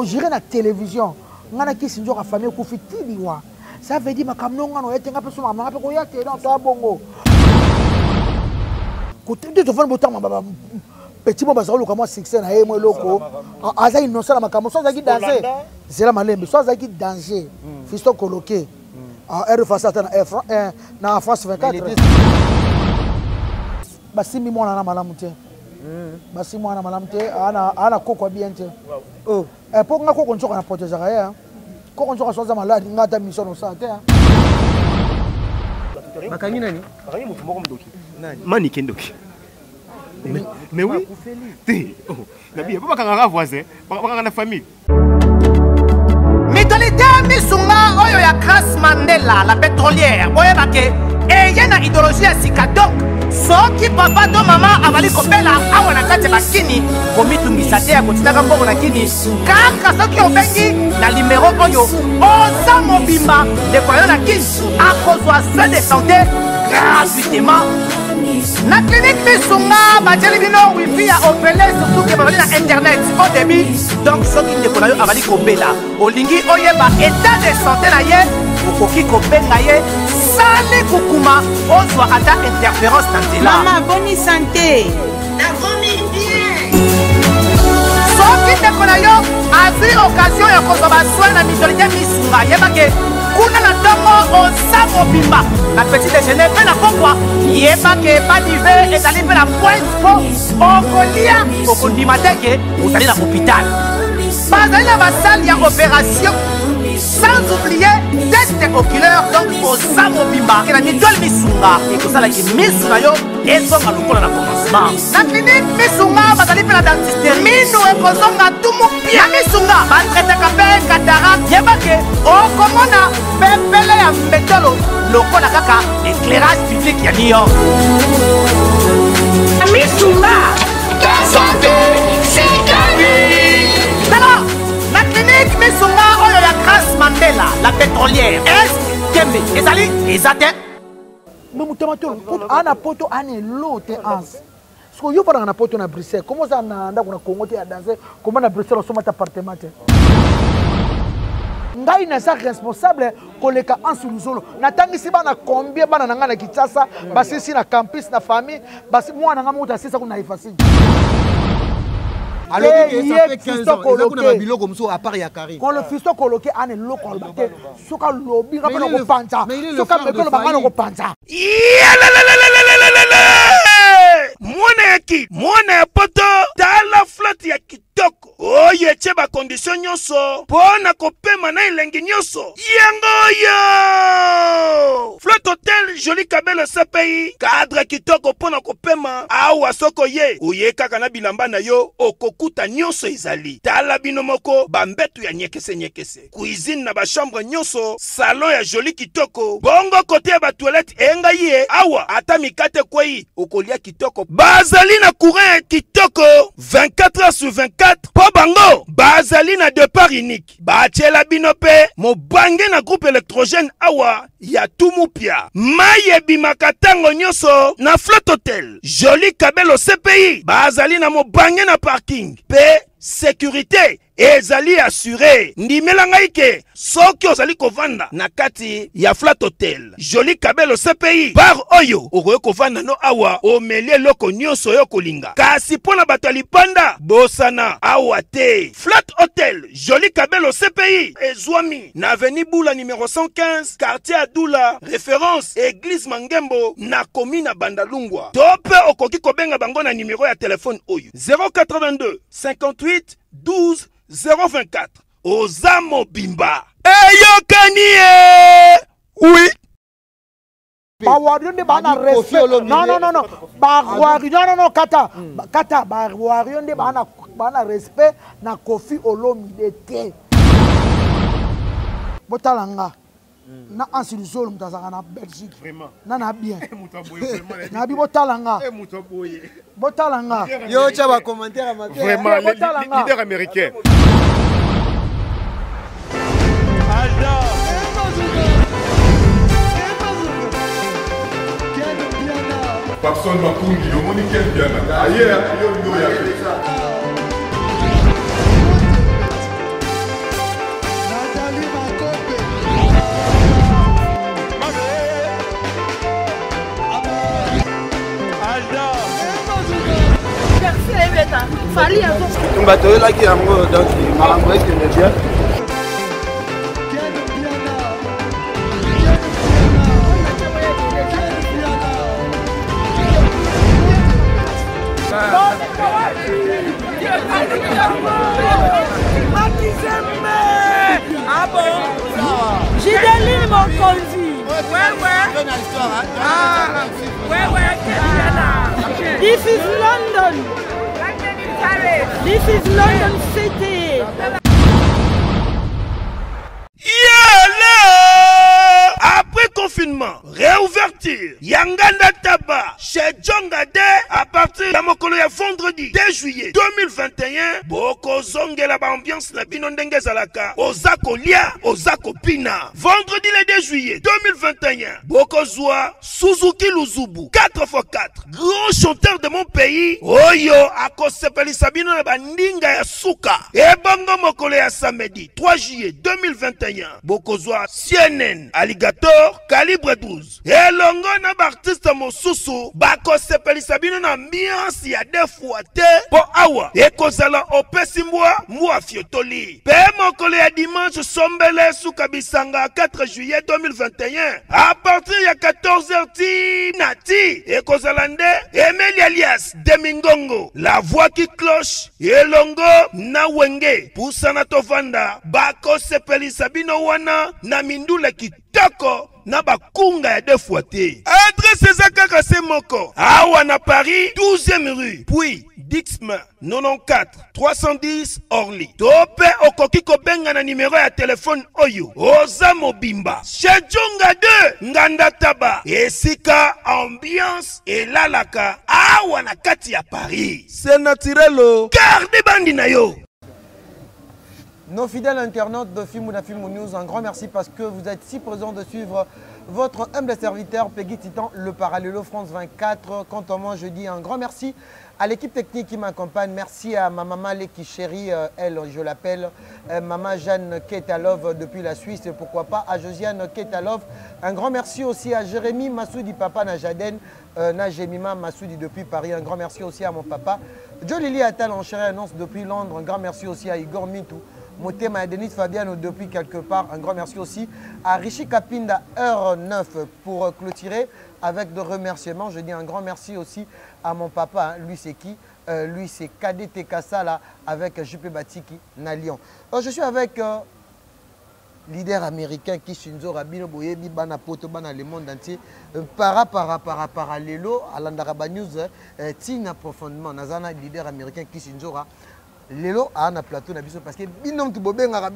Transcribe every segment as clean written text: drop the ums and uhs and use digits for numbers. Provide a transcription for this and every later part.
gérer la télévision. On a qui s'injure à famille qui fait tibiwa. Ça veut dire que nous avons été un peu sur ma main, parce que nous avons bongo. Côté de ton bouton, petit moment, ça va comme succès na moi loko. Asa innocent la makamo, soit qui danser. C'est la malembe, soit qui danger. Fiston coloqué. R face à na France 24. Basi mi mwana na malamu te. Basi mwana malamu te, ana koko bien te. Oh, pour nga koko nchoka na protéger ya. Koko nchoka soza malade ngata mission ça te. Bakangi nani? Bakangi mutu moko mdoki. Nani? Mani kendoki. Mais oui. Oh, nabi pas bakanga voisin, bakanga na famille. Mentalité misunga oyo ya Grace Mandela la pétrolière. Boye bake eye na idéologie ya sika donc soki papa to mama avali kopela awa na kati bakini komitungisa te ya kotitaka mbongo na kini kaka soki obengi na numéro oyo oza mobimba ndeko yo na kini akozwa soin de santé gratuitement na clinique misunga batieli bino wifi ya opele surtout ke bazali na internet au début donc soki ndeko na yo avali kopela olingi oyeba état de santé na ye okoki kobenga ye sali kukuma ozwa ata interférence na nzela. Maman, bonne santé. soki ndeko na yo azwi occasion ya kozwa baswin na mitolite misunga yebake kuna na ntongo oza mobimba na petit déjeuner mpe na pokwa yebake badive ezali mpe na pointe po okolia okondima teke ozali na hôpital bazali na basali ya opération sans oublier test oculaire donc oza mobimba ke na mitole misunga ekosalaki misu na yo ezonga lokola na commencement na clinique misunga bazali mpe na dentiste mino ekozonga tumu pia misunga batretaka mpe katarak yebake okomona pepele ya mbetolo lokola kaka éclairage public ya New York misunga santé c'est gagné. Alors la clinique misunga oyo ya Grace Mandela la pétrolière est kembe ezali ezate mais mutamato ana poto ane lote ans parce que yo para na poto na Bruxelles comment ça na ndako na Congo te ya danser comment na Bruxelles osoma ta appartement te ngai na sa responsable koleka ansuluzolo natangisi bana combien bana nanga na Kinshasa basisi na campus na famille basi mwana nga muta sisa kuna ifasi. Alors il ça fait 15 ans il a bilo comme ça à part ya Karim quand le fiston coloqué ane loko albate soka lobi ngapana ko panta soka mekolo bangana ko panta mwana yaki mwana ya poto tala flotte ya kitoko oyo etie bakondition nyonso mpo na kopema na elengi nyonso yango oyo flotte hotel joli kabelo CPI cadre kitoko mpo na kopema awa soko ye oye kaka na bilamba na yo okokuta nyonso ezali tala bino moko bambetu ya nyekese cuisine na bachambre nyonso salon ya joli kitoko bongo kote ya batoilette enga ye awa ata mikate kwei okolia kitoko bazali na courant ya kitoko 24 heures sur 24 po bango bazali na départ unique batiela bino pe mobange na groupe électrogène awa ya tumupia mai ebimaka ntango nyonso na flotte hotel joli kabelo CPI bazali na mobange na parking pe sécurité ezali assuré ndimela ngai ke soki ozali kovanda na kati ya flat hotel joli kabelo CPI bar oyo okoki kovanda no awa omeli eloko nyonso oyo kolinga kasi mpo na bato ya lipanda bosana awa te flat hotel joli kabelo CPI ezwami na avenue Bula numéro 115 quartier Adula référence église Mangembo na commune Bandalungwa to mpe okoki kobenga bango na numéro ya telefone oyo 082 58 12 024 Ozamo Bimba Eyokanie oui Bawarionde bana respect non Bawarionde non kata Bawarionde bana respect na Kofi Olomide te botalanga na ansiluzolo mutazanga na Belgique vraiment na bien na bi botalanga botalanga yo cha ba commentaire ma vraiment leader américain Papson Makungi, le monde qui est bien. Ailleurs, il y a bato là qui yango donc makambo ekende bien. Ah bon? J'ai des mon conduit. Ouais. Ah, ouais. This is London. This is London City. Après confinement, réouverture, Yanganda Taba, chez Djongade, à partir de Mokolo ya vendredi 2 juillet 2021, Boko Zongela ba ambiance na bino ndenge zalaka, Ozako Lia, Ozako Pina. Vendredi le 2 juillet 2021, Boko Zoua, Suzuki Luzubu, 4x4, grand chanteur de mon pays, Oyo, Akosepeli Sabino na bandinga ya Suka. Et Bongo Mokolo ya samedi 3 juillet 2021, Boko Zoua, CNN, Alligator, Calibre 12. Et longo na bartiste mosusu, Bako sepeli sabino na ambiance ya defuate, po awa, ekozala opesi mwa fiotoli. Pe mokolo ya dimanche sombele suka bisanga 4 juillet 2021, à partir ya 14h ti nati, ekozala nde, Emeli alias Demingongo, la voix qui cloche, elongo na wenge, pusana tovanda, Bako sepeli sabino wana, na mindule kitoko, na bakunga ya defuate. Adresse ezakaka se moko. Awa na Paris, 12e rue, puis Dixman 94 310 Orly. Tope okoki kobenga na numéro ya téléphone oyo. Oza mobimba. Chez Djonga 2, Nganda Taba. Esika ambiance elalaka. Awa na kati ya Paris. C'est naturel. Garde bandi na yo. Nos fidèles internautes de Fimouna Fimou News, un grand merci parce que vous êtes si présents de suivre votre humble serviteur Peggy Titan, le Parallelo France 24. Quant à moi, je dis un grand merci à l'équipe technique qui m'accompagne. Merci à ma maman Leki Chérie, elle, je l'appelle maman Jeanne Ketalov depuis la Suisse, et pourquoi pas à Josiane Ketalov. Un grand merci aussi à Jérémy Massoudi, papa Najaden, Najemima Massoudi depuis Paris. Un grand merci aussi à mon papa Jolili Attal en chérie annonce depuis Londres. Un grand merci aussi à Igor Mitou. Motema et Denis Fabiano depuis quelque part. Un grand merci aussi à Rishi Kapinda, heure 9 pour clôturer avec de remerciements. Je dis un grand merci aussi à mon papa, hein. Lui c'est qui? Lui c'est KDT Kassala avec JP Batiki Nalion. Je suis avec leader américain qui Shinzo Rabino Boyebi Bana Poto Bana le monde entier. Parallelo à l'Andaraba News, Tina profondément. Nazana leader américain qui Shinzo Lelo a un plateau parce que binom tu benga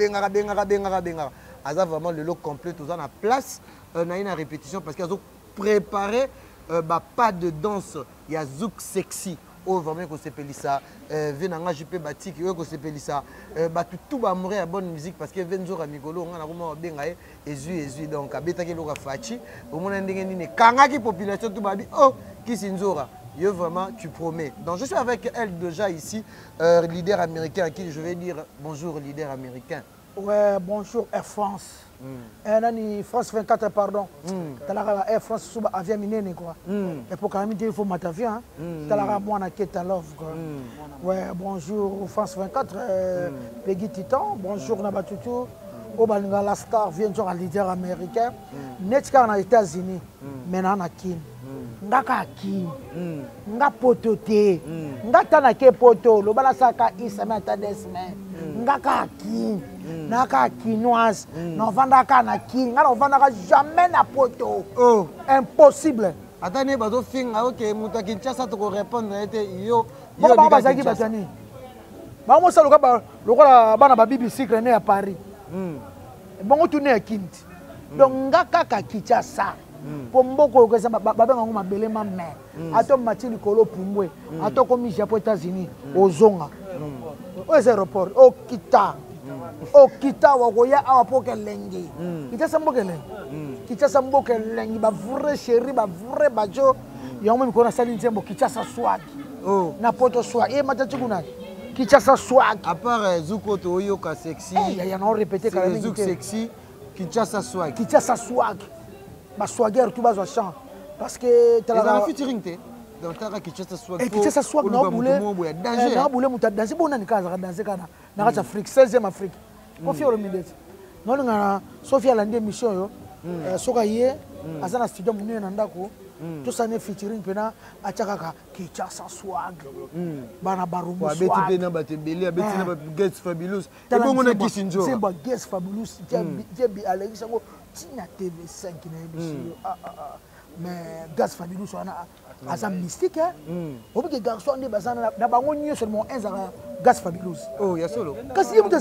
aza vraiment le lot complet tout ça na place na une répétition parce qu'ils ont préparé pas de danse il y a zouk sexy oh vraiment que c'est pelissa venanga JP Batiki que c'est pelissa tout ba mourir à bonne musique parce que Venzo Amigolo on a vraiment benga ezu donc abeta ke loka fachi au monde ndenge nini kanga ki population tout ba oh qui sinzora. Yo, vraiment, tu promets. Donc, je suis avec elle déjà ici, leader américain, à qui je vais dire bonjour, leader américain. Ouais, bonjour, Air France. France 24, pardon. Air France, c'est un avion miné, quoi. Et pour quand même dire, il faut m'attendre. Moi, ouais, bonjour, France 24, Peggy Titan. Bonjour, Nabatutu. Obalinga, la star, vient sur un leader américain. Netka aux États-Unis, maintenant, on a Kim. Ngaka ki nga poto te nga tana ke poto lo bala saka isama ta desme ngaka ki naka kinoise no vanda ka na ki nga no vanda ka jamais na poto oh impossible atane bazo finga OK muta Kinshasa to répondre était yo ba bazaki batani ba mo saloka ba lokola bana ba BBC créné à Paris bongo tourner à Kinti donc ngaka ka Kinshasa pour mboko ko ça babenga ngoma belema mais ato matili kolo pumbwe ato komi Japon États-Unis ozonga aux aéroports okita wakoya awa poke lengi kitasa mboke lengi kitasa mboke lengi ba vrai chéri ba vrai bajo yango mi kona sali nzembo kitasa swag na poto swag e matatu kuna kitasa swag à part Zuko to yoka sexy il y a non répété quand même Zouk sexy kitasa swag ba swagger tout bas chant parce que la featuring té Donc t'as que tu sois. Et que ça soit non boulé. Non boulé muta danser bon na kaza danser kana. Na ka Afrique 16e Afrique. Kofi Olomide. Non ngana Sophia lande mission yo. Soka ye azana studio munene na ndako. Tout ça ne featuring pena achaka Kinshasa swag. Bana barumu swag. Abeti pena batebeli abeti na Guest Fabulous. Et bon on a Kisinjo. C'est ba Guest Fabulous. Jebi Alex ngo tina TV5 na émission. Mais Guest Fabulous wana asa mystique hein. Obi garçon ne bazana na bango nyo seulement un zara Guest Fabulous. Oh ya solo. Kasi yimta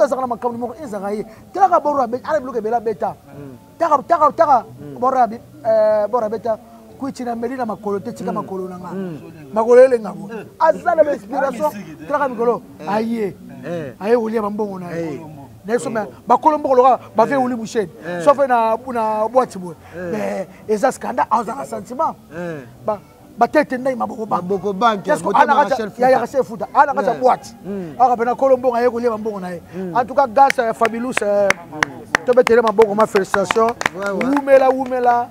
zara na makambo mo un zara ye. Tela boro abe ala bloke bela beta. Taka borabi borabeta kuichina melina makolo te chika makolo nanga makolo ele ngabo azala be inspiration taka mikolo aye ulia bambongo na neso me bakolo mboko loka ba fe uli busheni so fe na boîte bo mais eza scandale azala sentiment ba tete ndai maboko bank ya kase futa ana kasa boîte aka bena kolombo ngaye kulia bambongo na en tout cas Gas Fabulous tobetele maboko ma félicitations Wumela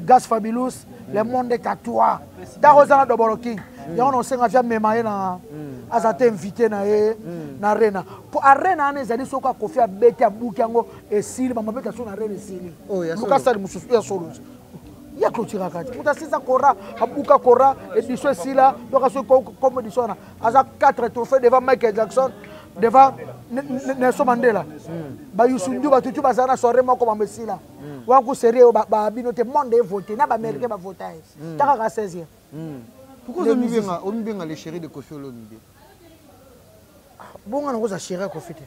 Gas Fabulous le monde est à toi darozana doboro king ya on senga via memaye na azate invité na e na arena pour arena ane zali soka kofi abeti abuki yango esili mama beta so na arena esili luka sali mususu ya solo ya clôture kati muta sisa kora abuka kora edition esila doka so comme edition na aza 4 trophées devant Michael Jackson devant Nelson Mandela ba yusundu ba tutu bazana soirée moko ba mesila wa ku sérieux ba binote monde voter na ba américain ba voter taka ka 16e pourquoi on bien les chéris de Kofi Olomide bonga ngoza chéri Kofi te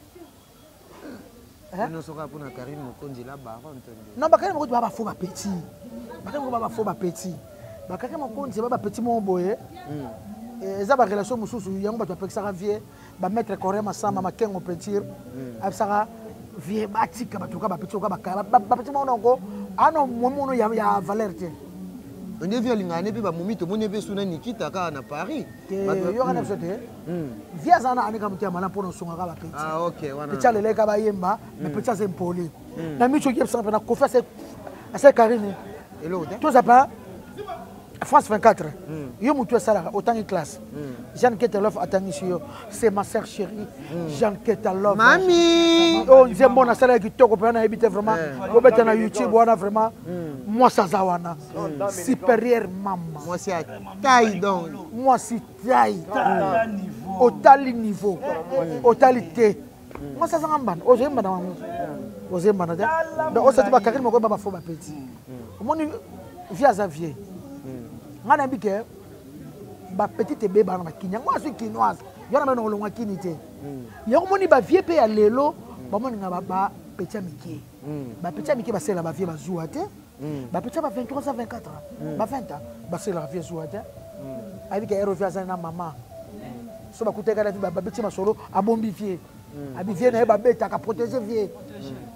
non sera pour na Karim Mokonzi là bas non ba Karim Mokonzi ba fo ba petit ba Karim ba fo ba petit ba Karim Mokonzi ba petit mon boye eza ba relation mususu yango ba to pekisa vie ba mettre corps masamba makengo peinture absaka vie batika batuka ba petit ba petit mon ngo ano mono ya valeur te on est via lingane pe ba momito moni pe suna Nikita ka na Paris yo kana sote via zana anika mutia mala pono songa ka ba petit OK wana petit lele ka ba yemba mais petit c'est impoli na micho ki psa na kofa c'est Karine hello tout ça pas France 24 yo mutu sala autant de classe Jean Ketelof atangi yo c'est ma sœur chérie Jean Ketelof mami oh nzembo na sala kitoko pe na habite vraiment ko beta na YouTube wana vraiment moi ça zawana supérieur maman moi c'est taille donc moi c'est taille au tali niveau au talité moi ça zangamba ozemba na wangu ozemba na donc osati ba Karine moko ba fo ba petit omoni via Xavier ngana bike ba petite bébé na kinya moi suis kinoise yona mena olongwa kinité yako moni ba vie pe ya lelo ba moni nga ba petit miki ba petit miki ba sela ba vie ba zuwa te ba petit ba 23 à 24 ba 20 ans ba sela ba vie zuwa te avec aéro via na maman so ba kuteka na ba petit masolo abombi vie abi vie na ba beta ka protéger vie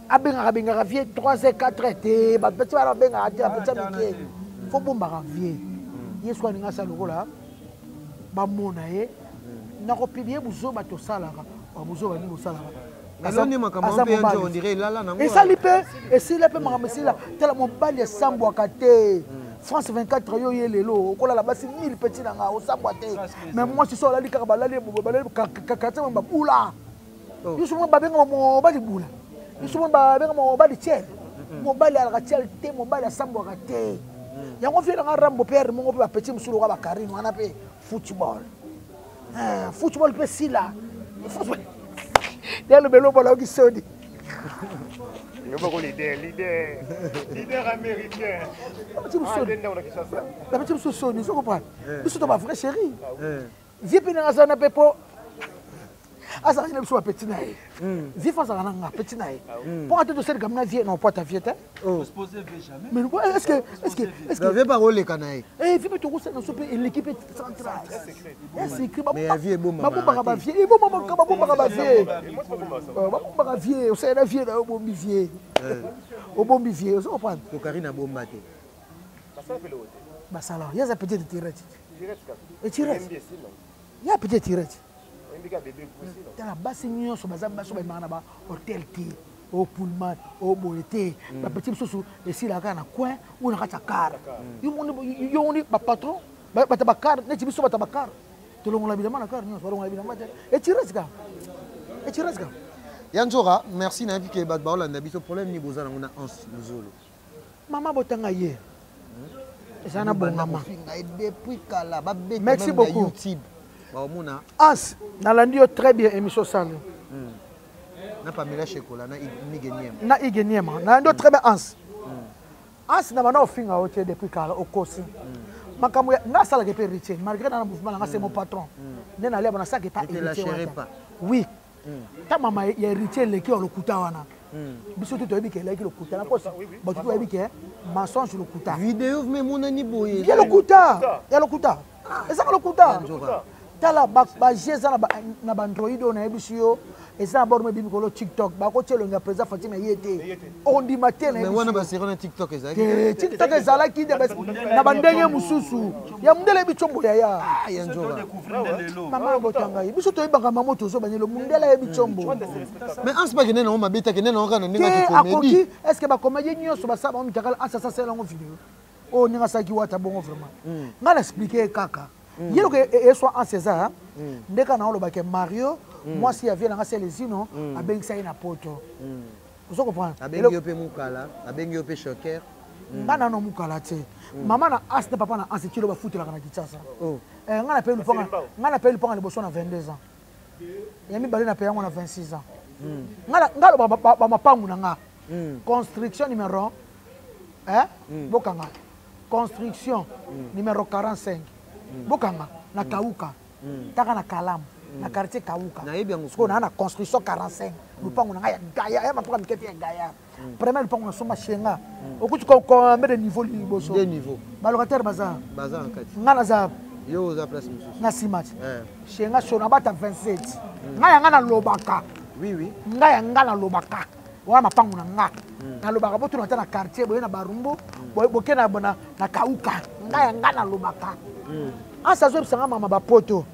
abenga vie 3 et 4 te ba petit ba benga te ba petit miki faut bomba vie yeswa ninga sa lokola ba mona ye na ko pibie buzo ba to salaka ba buzo ba ni salaka azoni makambo pe nzo on dirait là nango et ça lipe et si lipe makamesila tela mobali sambo akate France 24 yo yelelo okola la basi 1000 petits nanga o sambo te mais moi si so la likaka balali kakate mba bula yusumo babenga mo bali bula yusumo babenga mo bali tiel mo bali ala tiel te mo bali sambo akate yango fela nga rambo père mongo pe petit musulu ka ba Karine wana pe football football pe sila football dès le belo bola ki sodi yo bako leader américain la petit musulu sodi so comprendre biso to ba vrai chéri vie pe nga zana pe po asa ngene biso ba petit na ye vie fa za nga petit na ye pour attendre cette gamna vie non pas ta vie te Exposé jamais. mais est-ce que veut pas rouler canaille vie peut rouler dans l'équipe centrale c'est écrit mais la vie est bon maman ba vie et bon maman ka ba vie ba vie o c'est la vie là au bon vie au bon vie on comprend ko Karine bomba te ba sala il y a ça peut-être tirette et tirette il y a peut-être tirette tala basi nyonso baza baso ba mana ba hotel te au pullman au boete ba petit soso et si la kana coin ou na kata car yo moni ba patron batabakar neti biso batabakar tolongola bilamba na kar nyonso balongola bilamba te etireska Yanjora, merci na vie que bat baolanda biso problème ni bozana ngona ans muzolo mama botanga ye ezana bongama depuis kala ba bête merci beaucoup YouTube baomona as nalandi yo très bien émission sale na Pamela Chekola na Igeniema na Igeniema nalandi yo très bien ans na bana ofinga ote depuis kala okosi makambo nga sala ke héritier malgré na mouvement nga c'est mon patron ne na leba na ça que pas héritier oui ta mama ya héritier leki olokuta wana biso tout oyebi ke leki lokuta na kosa ba tout oyebi ke mensonge lokuta vidéo mais monani boye ya lokuta eza lokuta tala ba jeza na ba android on oyebi siyo eza borme bibi ko TikTok ba ko tselonga président Fatima yete on dit matin mais wana ba sera na TikTok eza TikTok ezala ki de na bandenge mususu ya mundele bichombo ya Yanjora mama botanga biso to ibanga mama tozo banyelo mundele ya bichombo mais en ce pas que nena on mabita que nena on kana ninga ki comédie est-ce que ba comédie nyonso ba saba on mitakala asa sela ngo vidéo o ninga saki wata bongo vraiment ngala expliquer kaka yelo que soit en César ndeka na olo ba ke Mario moi si avait là c'est les ino abengi ça na poto vous comprenez abengi yo pe mukala abengi yo pe choker bana no mukala te maman na as na papa na as kilo ba futela kana kitasa ngana pe luponga le bosso na 22 ans yami bale na pe yango na 26 ans ngalo ba mapangu na nga construction numéro bokanga construction numéro 45 bokanga na Kauka taka na Kalamu na quartier Kauka parce qu'on a na construction 45 lupango na ya gaya ya mapoka miketi ya gaya premier lupango na soma shenga okuti ko de niveau liboso de niveau ba locataire baza nkati ngana za yo za place mususu na simat shenga sona bata 27 ngana lobaka oui ngana lobaka wana mapango na nga na lobaka boto na ta na quartier boye na barumbu boke na bona na Kauka ngana lobaka asa zo bisanga mama ba poto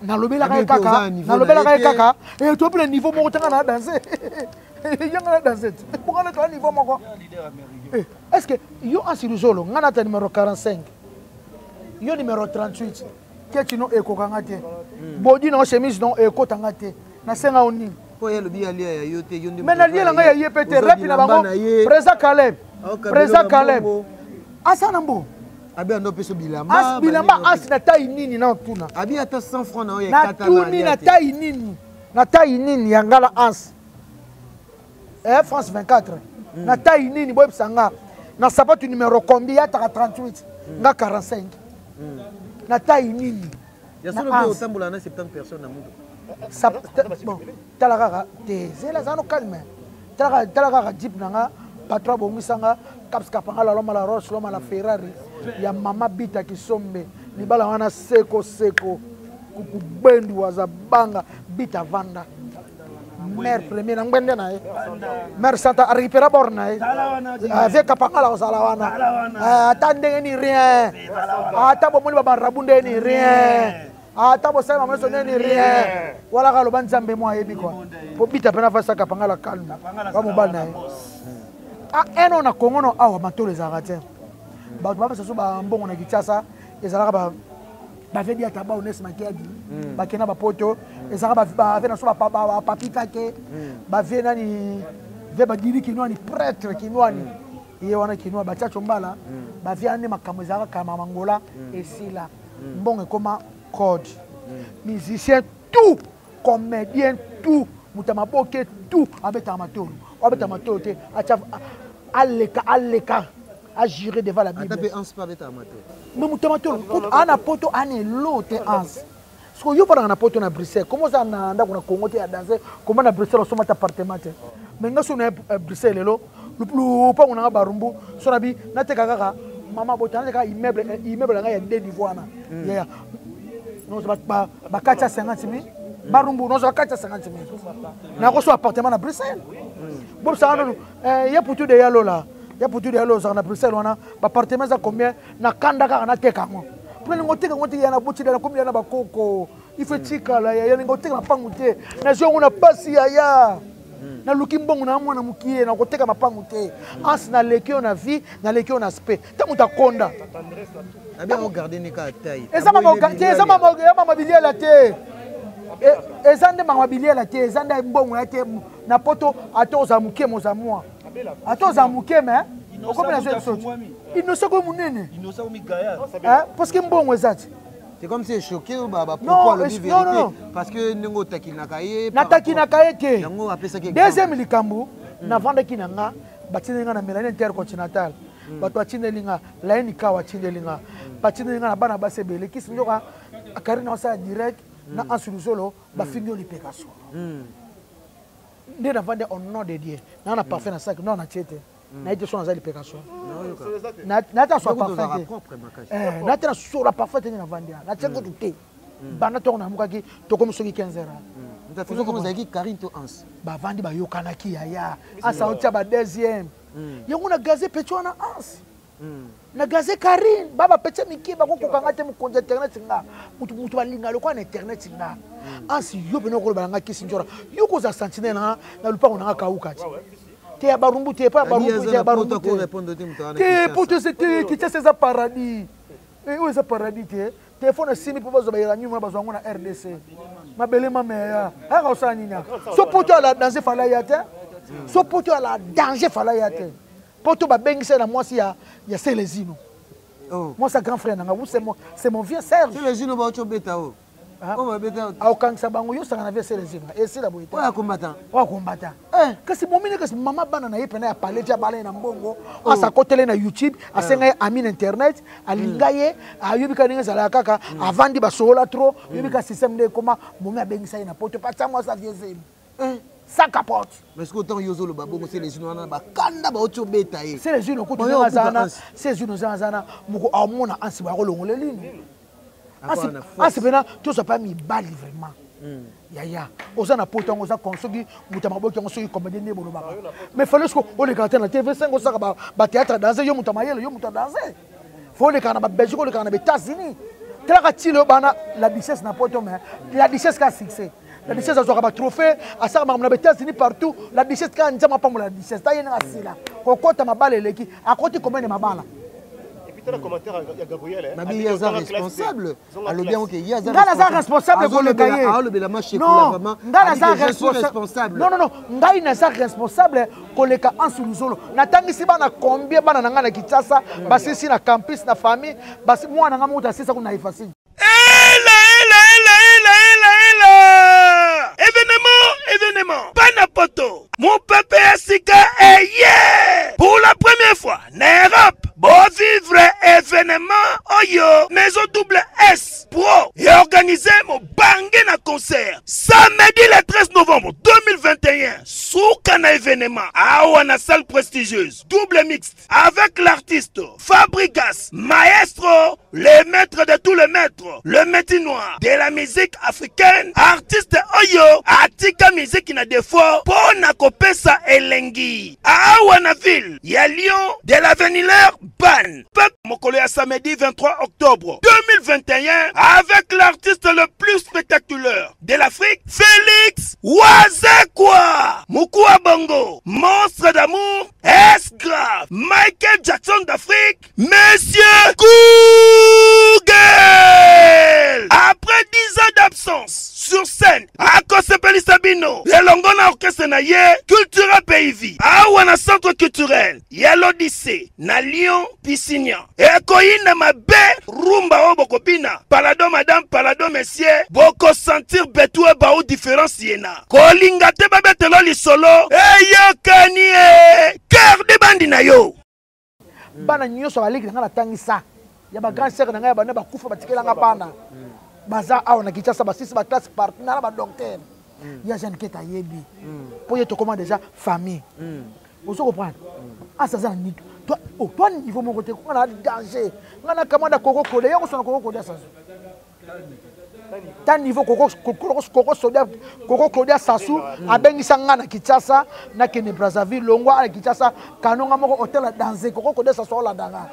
na lobela kaka et toi le niveau moko tanga na danser yanga na danser pourquoi le niveau moko est-ce que yo asiruzolo ngana ta numéro 45 yo numéro 38 ketino eko kangate bodi na chemise non eko tangate na senga oni po yelo bi alia ya yote yo mais na lia nga ya yepete rap na bango Président Caleb asa nambo abi ando peso bilamba as na taille nini na tuna abi ata 100 francs na oya kata na taille nini ya ngala as France 24 na taille nini boy sanga na sapato numéro combien ya 38 nga 45 na taille nini ya solo bi otambola na 70 personnes na mundo bon talaka te zela zano calme talaka jeep nanga patron bongisanga kapskapanga la loma la Rolls loma la Ferrari ya mama bita kisombe libala wana seko kukubendu waza banga bita vanda mère premier na ngwende na mère santa récupérer borna avec kapanga la sala wana attendez ni rien ata bomoni baba rabunde ni rien ata bo sema maso ni rien wala ka lo banzambe mo ayebi quoi po bita pena fasa kapanga la calme ba mobal na eno na kongono awa matolo ezalaka te bato bapesa so bambongo na Kinshasa ezalaka bave dia taba ones makiadi bakena bapoto ezalaka bave na so bapapi kake bave nani ve badiri kinwani prêtre kinwani ye wana kinwa batiacho mbala bave ane makambo ezalaka kama mangola esila mbongo ekoma code musicien tout comédien tout mutamaboke tout abeta matolo te aleka a juré devant la Bible. Mais mutamato ana poto ane lote ans. Parce que yo para na poto na Bruxelles. Comment ça na nda kuna Congo te a danser comment na Bruxelles so mata appartement te. Mais ngaso na Bruxelles lelo lu pa kuna barumbu so na bi na te kaka mama botana ka immeuble nga ya 2 niveaux na. Ya. Non ba 450 000 barumbu non so 450 000. Na ko so appartement na Bruxelles. Bon ça non ya putu de yalo là. Ya putu de yalo ça na Bruxelles wana appartement ça combien na kanda ka na teka ngo. Pour les ngoteka ngoti ya na buti na combien na bakoko. Il fait tika là ya ngoteka na pangu te. Na zo on a pasi ya. na luki mbongo na mwana mukie na koteka mapangu te ansi na leki on a vie na leki on aspect ta muta konda na bien regarder ni ka taille eza mama biliela te eza nde mama biliela te eza nde mbongo ya te na poto atoza mukie moza mwa atoza mukie mais okomena zo soto innocent ko munene innocent mi gaya parce que mbongo eza ti c'est comme si choqué ou bah pourquoi le vérité parce que nengo takina kaye natakina kaye te yango apesa ke deuxième likambo na vanda kinanga batinenga na Mélanie intercontinental bato atindelinga laini kawa atindelinga batindelinga na bana basebele kisi njoka akarina osa direct na ansulusolo bafingi lipekaso nde na vanda au nom de Dieu na parfait na sac non na tiete na été sur na lipekaso na ta so parfait na ta sur la parfait na vanda na tiengo tout bana to na mukaki to comme soki 15 heures ndafuzo comme zaki Karine to ans ba vandi ba yokanaki ya asa ontia ba deuxième yango na gazé petwa na ans na gazé Karine baba petche miki ba ko kokanga te mu konje internet nga mutu balinga lokwa na internet nga ans yo beno ko balanga kisi njora yo ko za sentinelle na lupango na kauka ti te ya barumbu te pa barumbu te ya barumbu ko répondre te mutana te poto c'était qui c'est ça paradis et où est ça paradis te téléphone simi pour bazo ba nyuma bazo ngona RDC mabele mameya aka osani nya so poto ala danger fala ya te so poto ala danger fala ya te poto ba bengisa na mwasi ya Selezino moi sa grand frère nanga c'est mon vieux Serge Selezino ba ocho beta o ba beta au kansa bango yo sanga na vieux Selezino et c'est la boite wa combattant kasi momine kasi mama bana na yepena ya palais ya balai na mbongo asa kotele na YouTube asenga ami na internet alingaye ayobika ninga zala kaka avandi basola trop yobika système de comment momi abengisa na poto patsa moi sa vieux zelo ça capote mais ce que autant yozo le babongo c'est les uno na ba kanda ba ocho beta e c'est les uno ko tuna zana c'est uno zana muko amona ansi ba ko longole lini ansi bena tout ça pas mi bali vraiment yaya osana poto ngoza konsoki mutama boki ngosoki comédien ne bolo baba mais fallait que on les canter na TV5 osaka ba théâtre danser yo mutama yelo yo mutama danser faut les kana ba Belgique les kana ba États-Unis tela tilo bana la richesse na poto mais la richesse ka succès la richesse a ba trophée à ça na ba États-Unis partout la richesse ka njama pa mo la richesse ta yena asila kokota mabala eleki akoti combien de mabala le commentaire à Gabriel na bi yaza responsable allo bien OK yaza responsable ko le cahier ah le bela marché ko la maman ngana za responsable non ngai na za responsable ko le ka ansuluzolo natangisi bana combien bana na ngana Kinshasa basisi na campus na famille basi mwana nga muta sisa kuna ifasi événement Panapoto mon peuple Sika est pour la première fois en Europe bon vivre événement Oyo maison double S pro et organiser mon bangé na concert samedi le 13 novembre 2021 sous Kana événement à una salle prestigieuse double mixte avec l'artiste Fabrigas Maestro le maître de tous les maîtres le métier noir de la musique africaine artiste Oyo atika musique na défaut pour na kopesa elengi à wana ville ya Lyon de l'avenir Ban mokolo ya samedi 23 octobre 2021 avec l'artiste le plus spectaculaire de l'Afrique Félix Wazekwa Mukua Bongo monstre d'amour S-Grave Michael Jackson d'Afrique Monsieur Google après 10 ans d'absence sur scène akosepeli Sabino elongo na orchestre na ye culturel pays awa na centre culturel ya l'Odyssée na Lyon Piscina ekoyina mabe rumba o bokopina palado madame palado monsieur boko sentir betue ba o différence yena kolinga te babetelo lisolo eyokani cœur de bandi na yo bana nyoso baliki na tangisa ya ba grand sœur na ngai bana bakufa batikelanga bana baza awa na Kinshasa basisi ba classe partenaire ba docteur ya jeune keta yebi pour y to comment déjà famille vous comprenez ah ça ça ni toi toi niveau mon côté on a danger on a commande koko kole yo so na koko kole ça ta niveau Coco Claudia Sassou abengisa nga na Kinshasa na kene Brazzaville longwa na Kinshasa kanonga moko hôtel danser Coco Claudia Sassou la danga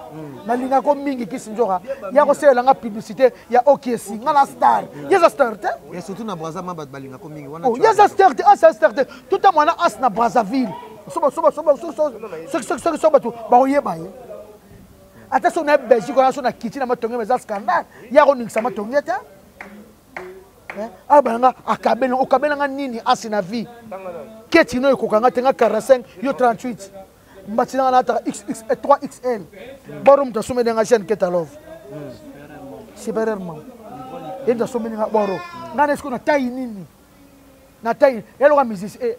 na linga ko mingi kisinjora ya ko sela nga publicité ya OKC nga la star yeza star te et surtout na Brazzaville ba balinga ko mingi wana yeza star te asa star te tout à mona as na Brazzaville soba tu ba oyeba ye ata so na Belgique ko so na kiti na matonge meza scandale ya ko ningisa matonge te abanga akabela okabela nga nini asi na vie ketino ekokanga tenga 45 yo 38 mbatina na ta XX 3XL borom ta somene nga jeune ketalov supérieurement enda somene nga boro ngana esko na taille nini na taille elo ka musique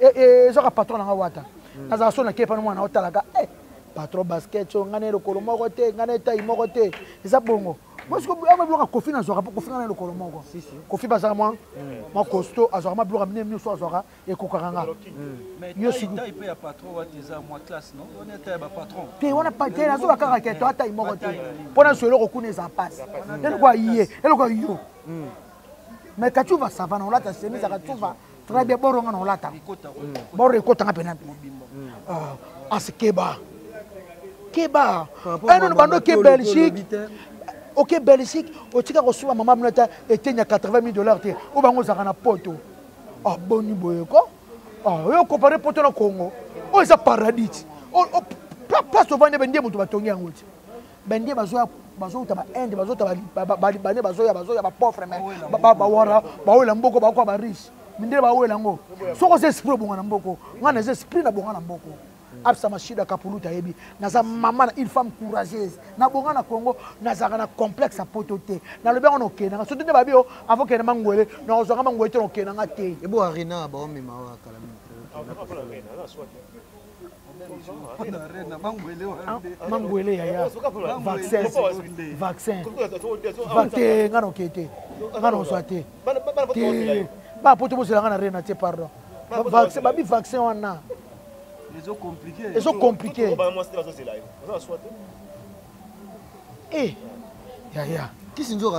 zo ka patron nga wata naza so na kepa no mwana otalaka patron basket so ngana lokolo moko te ngana taille moko te eza bongo parce que on bloquer Kofi na zora Kofi na lokolo moko Kofi bazaka moi costaud azora bloquer mine so azora et kokaranga yo si il peut ya patron wa teza moi classe non on est ba patron te wana pas te nazo bakaka ke to ata imoko te pona so eloko kuna za passe ele kwa yie ele kwa yo mais quand tu vas ça va na olata chemise ka tu vas très bien boronga na olata boro ekota nga pena askeba keba non bando ke Belgique ok Belgique o tika ko suba mama mnata etenya $80,000 te o bango zaka na poto boni boyeko yo comparer poto na Congo o za paradis place vendre bende mutu batongi yango ti bende bazo uta ba ende bazo uta ba bane bazo ya ba pauvre mais ba wara ba wela mboko ba kwa ba riche minde ba wela ngo soko se esprit bonga na mboko ngana se esprit na bonga na mboko absa mashida kapuluta yebi naza mama na une femme courageuse na bonga na Congo nazaka na complexe à pototé na lobe on okena so tete babio avant que na mangwele na ozanga mangwele to okena nga te ebo arena ba omi mawa kala mangwele ya vaccin ngana okete ngana oswate ba poto bosela ngana rena te pardon vaccin babi vaccin wana ils sont compliqués.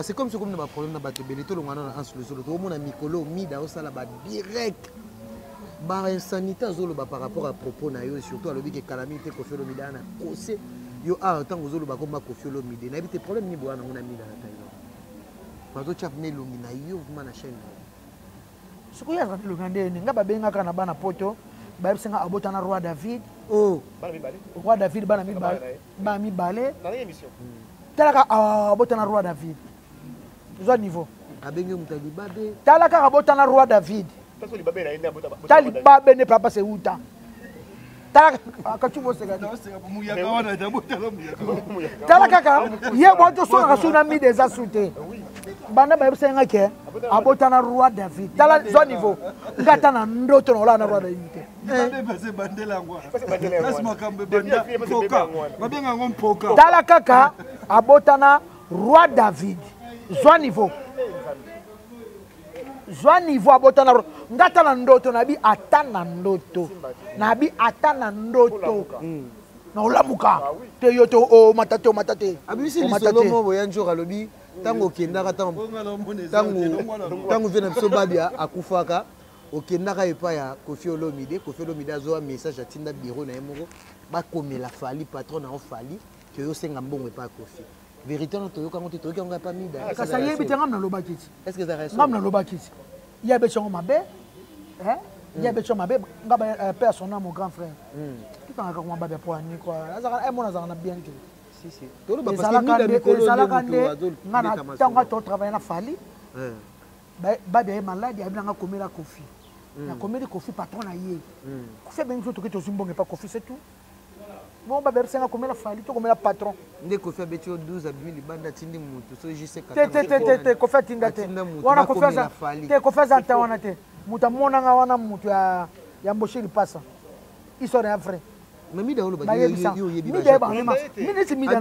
C'est comme si on a un problème de belito, on a un solution. Tout le monde a Mikolo, Mida, on a direct. Bar insanité par rapport à propos na yo surtout à l'objet que calamité Kofi Olomide na kose yo tant aux autres comme Kofi Olomide na bité problème ni boana on a mis dans la taille. Bato chap ne lumina yo vraiment na chaîne. Ce que ya ka lungande nga ba benga kana bana poto. Ba senga abotana roi David roi David bana mi balé na émission talaka abotana roi David zo niveau abenge mutali babe talaka abotana roi David tali babe ne papa se uta talaka akachubo sega talaka ye boto so na suna mi des asute bana ba senga ke abotana roi David tala zo niveau ngata na ndoto na na roi David tala kaka abotana roi David zwa niveau abotana ngata na ndoto nabi atana ndoto na ulamuka te yoto o matate abisi lisolo mo boyanjo kalobi tango kendaka tango vena biso babia akufaka okendaka epa ya Kofi Olomide azoa message atinda bureau na yemoko bakomela fali patron na ofali que yo senga mbongo epa Kofi vérité na toyoka ngote toyoka ngo pa mida kasa yebi tenga na lobakiti est-ce que ça reste ngam na lobakiti ya becho mabe ya becho mabe ngaba père son nom mon grand frère tout en ka mabe pour ani quoi azaka mon azaka na bien que si tolo ba parce que mida mikolo ngana tanga to travailler na fali ba bien malade ya bilanga komela Kofi na komeli Kofi patron na ye Kofi ben zo to keto zimbonge pa Kofi c'est tout bon ba berse nga komela fali to komela patron nde Kofi becho 12 abimi libanda tindi mutu so jise te Kofi tinda te wana Kofi za te Kofi za ta wana te muta mona nga wana mutu ya mboshiri pasa histoire ya vrai mais mida olo ba yo yebi mida ba mema mida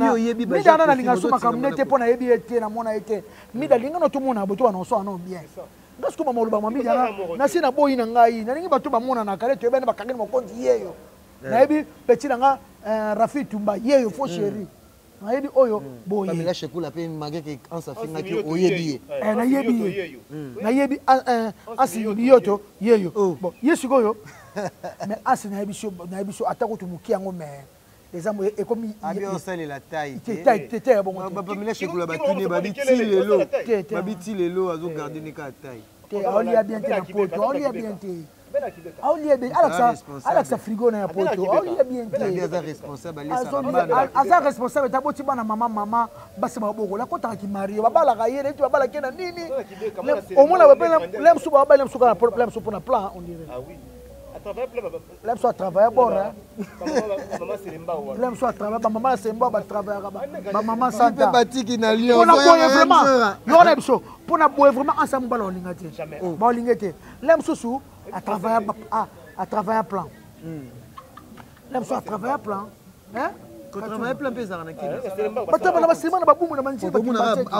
na linga suma kamnete pona yebi ete na mona ete mida linga no to mona boto wana so ana bien parce que mama oloba mami yana na sina boyi na ngai na lingi bato ba mona na kale to ebene bakangeni mokonzi yeyo na yebi petit nga Rafi Tumba yeyo fo chéri nayebi oyo boye Pamela Shekula pe magé que en sa finga ki oyebi nayebi ansi yoto yeyo bon yesu koyo mais ansi nayebi so atako to muki yango mais les amours et comme abi on sale la taille tete bon Pamela Shekula batuni babiti lelo azo garder ne ka taille on lia bien te poto on lia bien te on lia bien Alexa frigo na poto on lia bien te eza responsable asa responsable taboti bana mama basi maboko la kota ki mario babala ka yere tu babala kena nini au moins la lem su babala lem su ka problème su pour na plan on dirait ah oui lem soit travailler bon hein lem soit travailler maman c'est bon ba travailler ba maman santa batiki na lion on a vraiment yo na biso pour na boye vraiment ensemble ba lingate ba lingate lem susu à travailler plan lem soit travailler plan hein travailler plan pesa na kina bata bana basima na babumu na manzi ba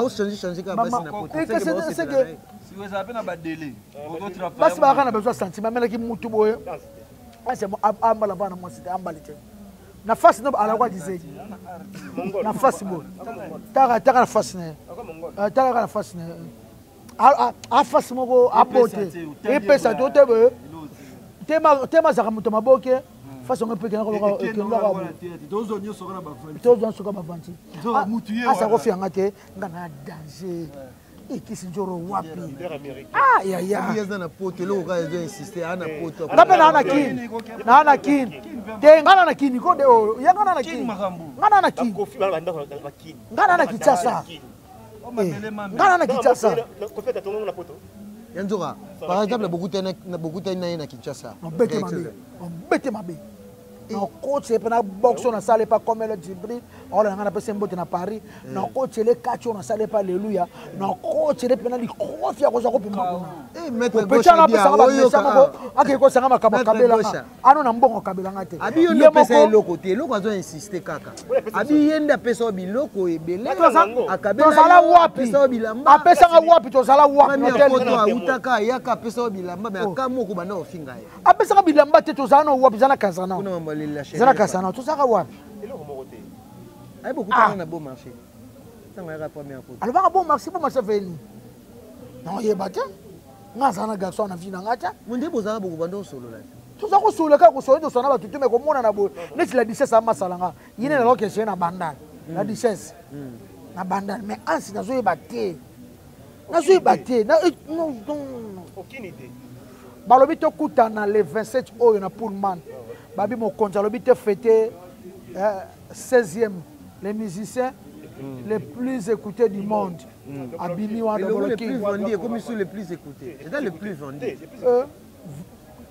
au changer ka basi na poto c'est que si vous avez un délai basi ba kana besoin sentiment mais ki mutu boye c'est ambala bana moi c'était ambalite na face no ala kwa disait na face bo taka na face ne taka na face ne a face moko apote et pesa to tebe tema za muto maboke face on peut que tozo soka ba vanti asa ko fianga te ngana danger ikisi njoro wapi ya yeza na poto lo ka ezo insister ana poto ngabe na kin te ngana na kin ko de o ya ngana na kin ngana na kitasa ngana na kitasa Yanzoka, par exemple, beaucoup de Kinshasa. On bête mabe. On coach na boxe on a salé pas comme le Djibril. On a appelé Sembote na Paris. On coach les catch on a salé pas alléluia. On coach les penali confiance ko za ko pima. Eh maître gauche bien. Ake ko sanga makaba kabela. Ano na mbongo kabela ngate. Abi yo no pesa le côté, loko azo insister kaka. Abi yenda pesa biloko ebele. Akabela sala wapi? Apesa nga wapi to sala wapi hotel to utaka yaka pesa bilamba mais akamoko bana ofinga ye. Apesa nga bilamba te to zana wapi zana kazana. Zana kazana to saka wapi? Ay beaucoup de bon marché. Ça m'a première fois. Alors va bon marché venu. Non yebate. Ngazana garçon na vie na ngata. Munde bozana beaucoup bando solo là. Tout ça ko solo ka ko solo to sana ba tutu me ko mona na bo. Neti la 16 ama salanga. Yine na loke chez na bandal. La 16. Na bandal mais ansi na zo yebate. Na zo yebate. Non aucune idée. Balobi to kutana le 27 oyo na Pullman. Babi mo konza lobi te fêter 16e les musiciens les plus écoutés du monde. Abimi wa le plus vendu comme ils sont les plus écoutés. C'est le plus vendu.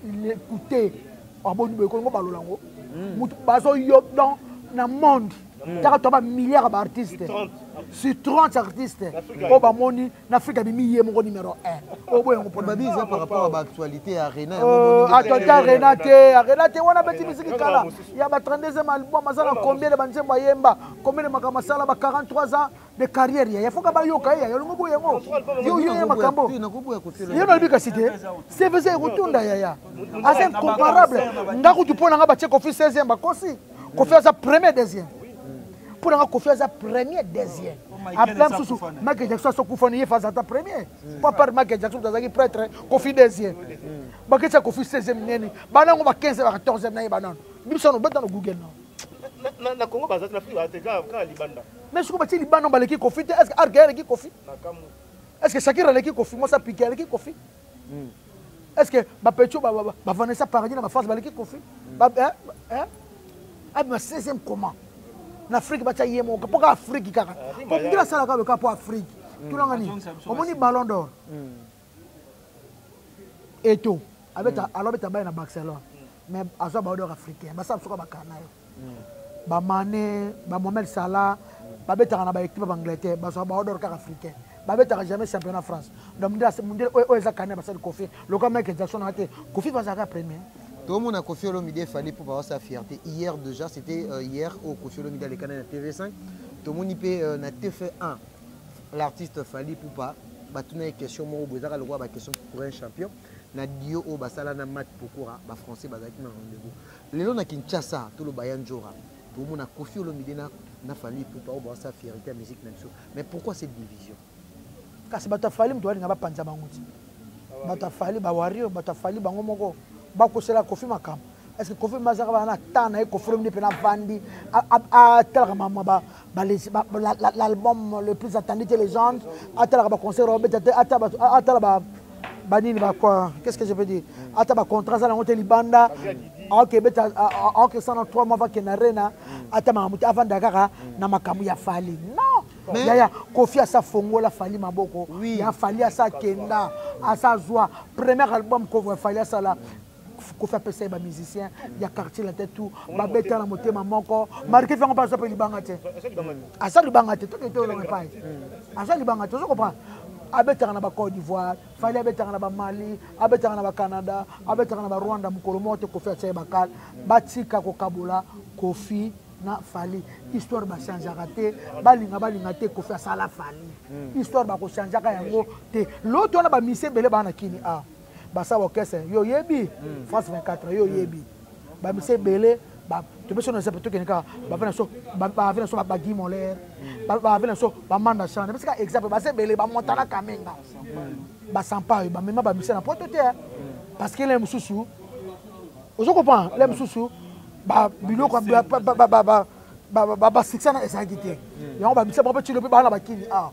L'écouté. Aboni be ko ngo balolango. Mutu bazo yo dans na monde. T'as un milliard d'artistes. Sur 30 artistes. Au Bamoni, l'Afrique a mis mon numéro 1. Au bout, on peut dire par rapport à l'actualité à Arena. Attends, Renate, on a petit musique là. Il y a 32e album, combien de bandes Mayemba, combien de Makamasala, 43 ans de carrière. Il faut que Bayoka, il y a le mot Makambo. Il y a une cité. C'est vrai, retourne d'ailleurs. C'est incomparable. Ndaku tu peux n'avoir pas Kofi 16e, Kofi. Kofi a sa première, deuxième. Pour avoir confiance à premier deuxième. Après sous Michael Jackson so kufani phase à ta premier. Pas par Michael Jackson dans prêtre Kofi deuxième. Ba que ça Kofi 16e neni. Ba na ngoma 15 ba 14e na ba non. Bimso no beta no Google non. Na Congo bazati na Afrique ba te ka libanda. Mais ce que ba ti libanda ba leki Kofi est-ce que Argel leki Kofi? Est-ce que Shakira leki Kofi? Moi ça piquer leki Kofi? Est-ce que ba Pecho ba Vanessa Paradis na ba France ba leki Kofi? Ba hein? Ah mais 16e comment? L'Afrique va y aller pour l'Afrique kaka. Pour dire ça là pour Afrique. Tout le monde on moni ballon d'or. Et tout avec alors beta ba na Barcelone. Mais azo ballon d'or africain. Ba ça soka ba kana yo. Ba Mané, ba Mohamed Salah, ba beta na ba équipe d'Angleterre, ba so ballon d'or africain. Ba beta jamais championnat France. Donc mondial o eza kana ba ça Kofi. Le comme Michael Jackson a été Kofi va ça premier. Tout le monde a Kofi Olomide fallait pour avoir sa fierté. Hier déjà, c'était hier au Kofi Olomide les canaux de TV5. Tout le monde peut na TF1. L'artiste Fali Poupa, bah tu n'as une question moi au Bozara le roi bah question pour un champion. Na dio au basala na mat pokora bah français bah qui na rendez-vous. Les gens na Kinshasa tout le Bayan Jora. Tout le monde a Kofi Olomide na n'a fallu pour pas ça fierté musique même chose. Mais pourquoi cette division? Kasi bata fali mtu nga bapanza banguti. Bata fali ba wario, bata fali bango moko. Ba ko sela Kofi makam. Est-ce que Kofi mazaka bana tana e Kofi mni pena vandi a tel mama ba l'album le plus attendu des légendes, a tel ba concert a tel ba banini ba quoi? Qu'est-ce que je peux dire? A tel ba contrat ça la honte libanda. Ok beta ok ça dans 3 mois va kenarena a tel mamuti avant dakara na makamu ya fali. Non. Mais il y a Kofi à sa fongo la fali maboko. Il y a fali à sa kenda, à sa joie. Premier album qu'on fali à ça là. Kofi a passé les musiciens, il y a quartier la tête tout, ma bête à la moitié maman encore. Marqué fait on passe après les bangates. À ça les bangates, tout était au repas. À ça les bangates, tu comprends? Abeta na ba Côte d'Ivoire, fali abeta na ba Mali, abeta na ba Canada, abeta na ba Rwanda mukolomote Kofi a tsaya bakal, batika ko Kabula, Kofi na fali histoire ba changer te balinga te Kofi ça la fali histoire ba ko changer ka yango te l'autre on a ba mise bele ba na kini a ba sa orchestre yo yebi France 24 yo yebi ba mise bele ba to beso na sepeto kenika ba vena so ba Guy Moller ba vena so ba manda chant parce que exemple ba se bele ba montana kamenga ba sampa ba mema ba mise na poto te parce que les mususu ozo comprend les mususu ba biloko ba fixa na ezagité yango ba bisa ba petit le ba na ba kini ah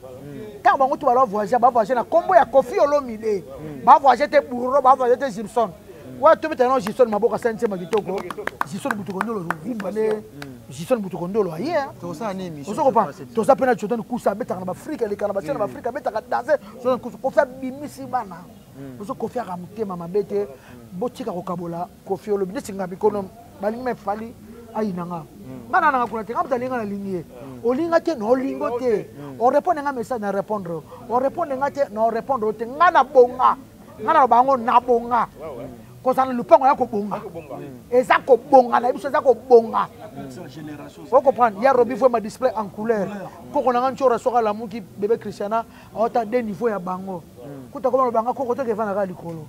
quand bango to ba voyager na kombo ya Kofi Olomide ba voyager te Bourro ba voyager te Gibson wa to betana Gibson maboka sente magitoko Gibson butokondolo rumbale Gibson butokondolo aye to ça na émission ozo comprend to ça pena choton kusa betaka na Afrika le kana ba tena Afrika betaka danser so Kofi bimisi bana ozo Kofi a mutema mabete botika ko kabola Kofi Olomide singa bikono balingi me fali ayinanga ngana nanga kuna te ngabta linga na lingie olinga te no lingo te on répondre nga message na répondre on répondre nga te no répondre te ngana bonga ngana bango na bonga ko sana lupango ya ko bonga eza ko bonga na biso eza ko bonga on comprend ya Robi faut ma display en couleur ko ko nanga nchora soka la muki bébé Christiana ota de niveau ya bango kuta ko banga ko to ke fana ka likolo.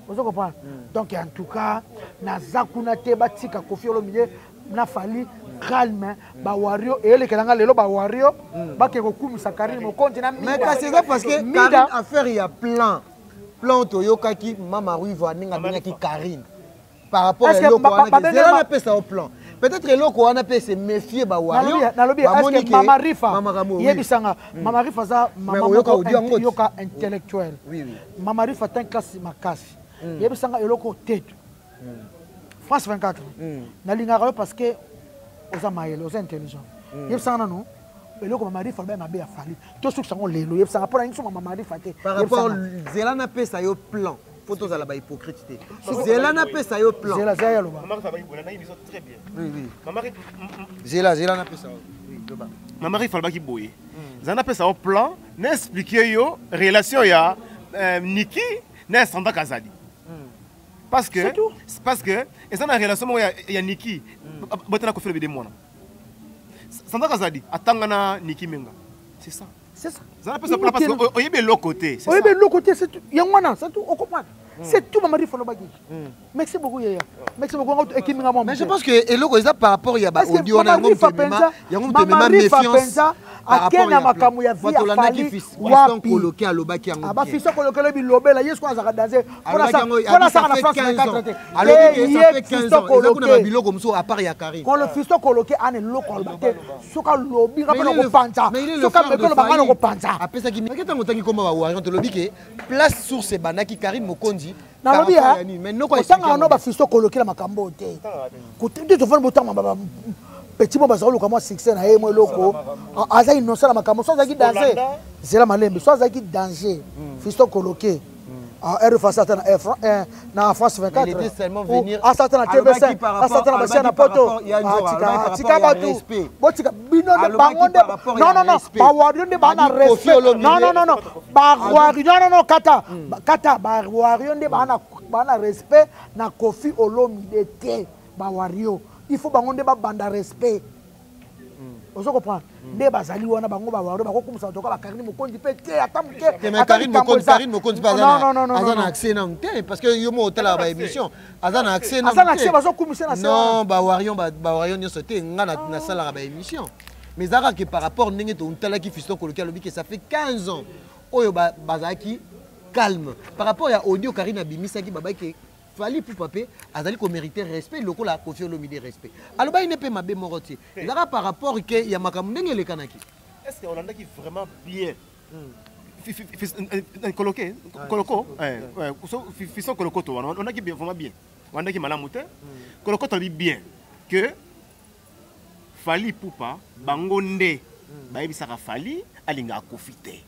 Vous comprenez? Donc en tout cas, na zakuna te batika Kofi Olomide na fali calme ba wario et le kelanga lelo ba wario ba ke ko kumisa Karine mo konti na mais c'est ça parce que Karine affaire il y a plan toyoka ki mama Rui va ninga ninga ki Karine par rapport à l'autre on a fait ça au plan. Peut-être que l'autre on a fait se méfier ba wario est-ce que mama Rifa yebisanga mama Rifa za mama yoka intellectuel. Oui oui. Mama Rifa tan classe makasi. Yebisanga eloko tetu France 24 nalingaka parce que oza mayele oza intelligent yebisanga nanu eloko Mama Rifa ba mabe ya fali to suki sango lelo yebisanga pona ngiso Mama Rifa te par rapport Zelana pesa yo plan photos à la ba hypocrite Zelana pesa yo plan Zela loba Mama Rifa ba ibona na émission très bien oui oui Mama Rifa Zelana pesa oui doba Mama Rifa ba ki boye Zelana pesa au plan n'expliquer yo relation ya Niki na Sanda Kazadi. Parce que et ça na relation ya Niki botana ko faire de mona Sanda Kazadi atanga na Niki Menga c'est ça ça parce que oyebe l'autre côté c'est tout yangwana c'est tout on comprend c'est tout Mama Rifa lobaki merci beaucoup yaya merci beaucoup ekiminga moi mais je pense que eloko ça par rapport ya ba audio na ngom Mama Rifa pensa akena makamu ya via fali wapi koloke alobaki yango aba fiso koloke le bilobela yesko azaka danser pona ça na France 24 alors ça fait 15 ans kuna ba biloko mso à part ya Karine quand le fiso koloke ane loko albate soka lobi rapena ko panza soka mekolo bangana ko panza apesa ki ngeta ngotangi komba ba wario to lobi ke place sur ce banaki Karine Mokonzi na lobi mais noko esanga no ba fiso koloke la makambo te ko te to fona botama ba petit mo bazalo comme succès na yemo loko aza innocent na makambo so zaki danser zela malembe so zaki danger fisto coloqué R face na France 24 il était seulement venir na TV5 na basi na poto tika batu botika bino de bangonde non ba wario de bana respect non ba wario non kata ba wario de bana respect na Kofi Olomide te ba wario il faut bango nde ba banda respect ozo comprendre nde bazali wana bango ba waro ba ko kumisa toka ba Karine Mokonzi pe te atamuke Karine Mokonzi pas azana accès na te parce que yo mo hôtel ba émission azana accès bazo kumisa na non ba warion nyonso te nga na sala ba émission mais ça que par rapport ndenge to ntala ki fiston coloqué lobi que ça fait 15 ans oyo bazaki calme par rapport à audio Karina bimisaki baba ke fali pour papé azali ko mériter respect loko la Koffi Olomide respect alors ba ine pe mabe moroti ça par rapport que ya makambo ndenge le kanaki est-ce que Hollande qui vraiment bien coloqué coloko fiston coloko to on a qui bien vraiment bien on a qui malamu te coloko to bien que fali pupa bangonde bayebi saka fali alinga akofite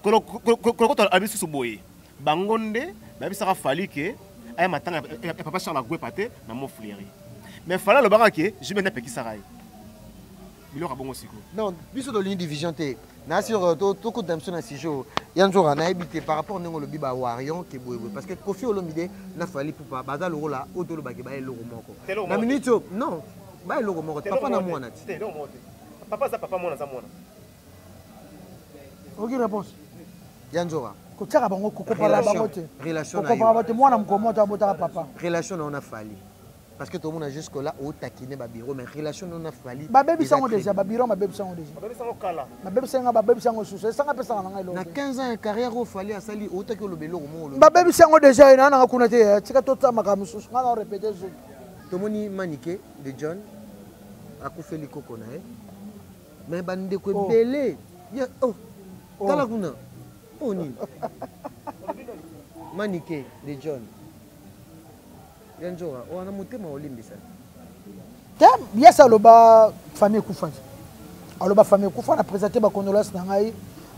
koloko to abisu suboye bangonde bayebi saka fali ke aya matanga papa Charles Agwe pate na mo fleri mais fala lo banga ke je mena peki sarai biloko bongo siko non biso de ligne division te na sur to ko damso na sijo yanjora na habité par rapport ndenge le biba warion ke boye parce que Koffi Olomide na fali pupa baza lo la otolo ba ke ba eloko moko na minute non ba eloko moko papa na mwana ti papa za papa mwana za mwana ok réponse yanjora ko tsaka bango ko kopala bango te relation ko kopala te mwana mkomota bota papa relation na ona fali parce que tout le monde jusque là au taquiner ba bureau mais relation na ona fali ba baby sango déjà ba bureau ba baby sango déjà ba baby sango kala ba baby sango susu sanga pesa na ngai lo na 15 ans de carrière au fali asali au taki lo belo mo ba baby sango déjà ina na kuna te tika tota makamu susu ngana répéter zo tomoni Maniké de John akufeli koko na mais bande ko belé ya oh tala kuna oni Maniké de John yanjora on a motema olimbisa tem yesa loba famille kufa aloba famille kufa na présenter ba condoléances na ngai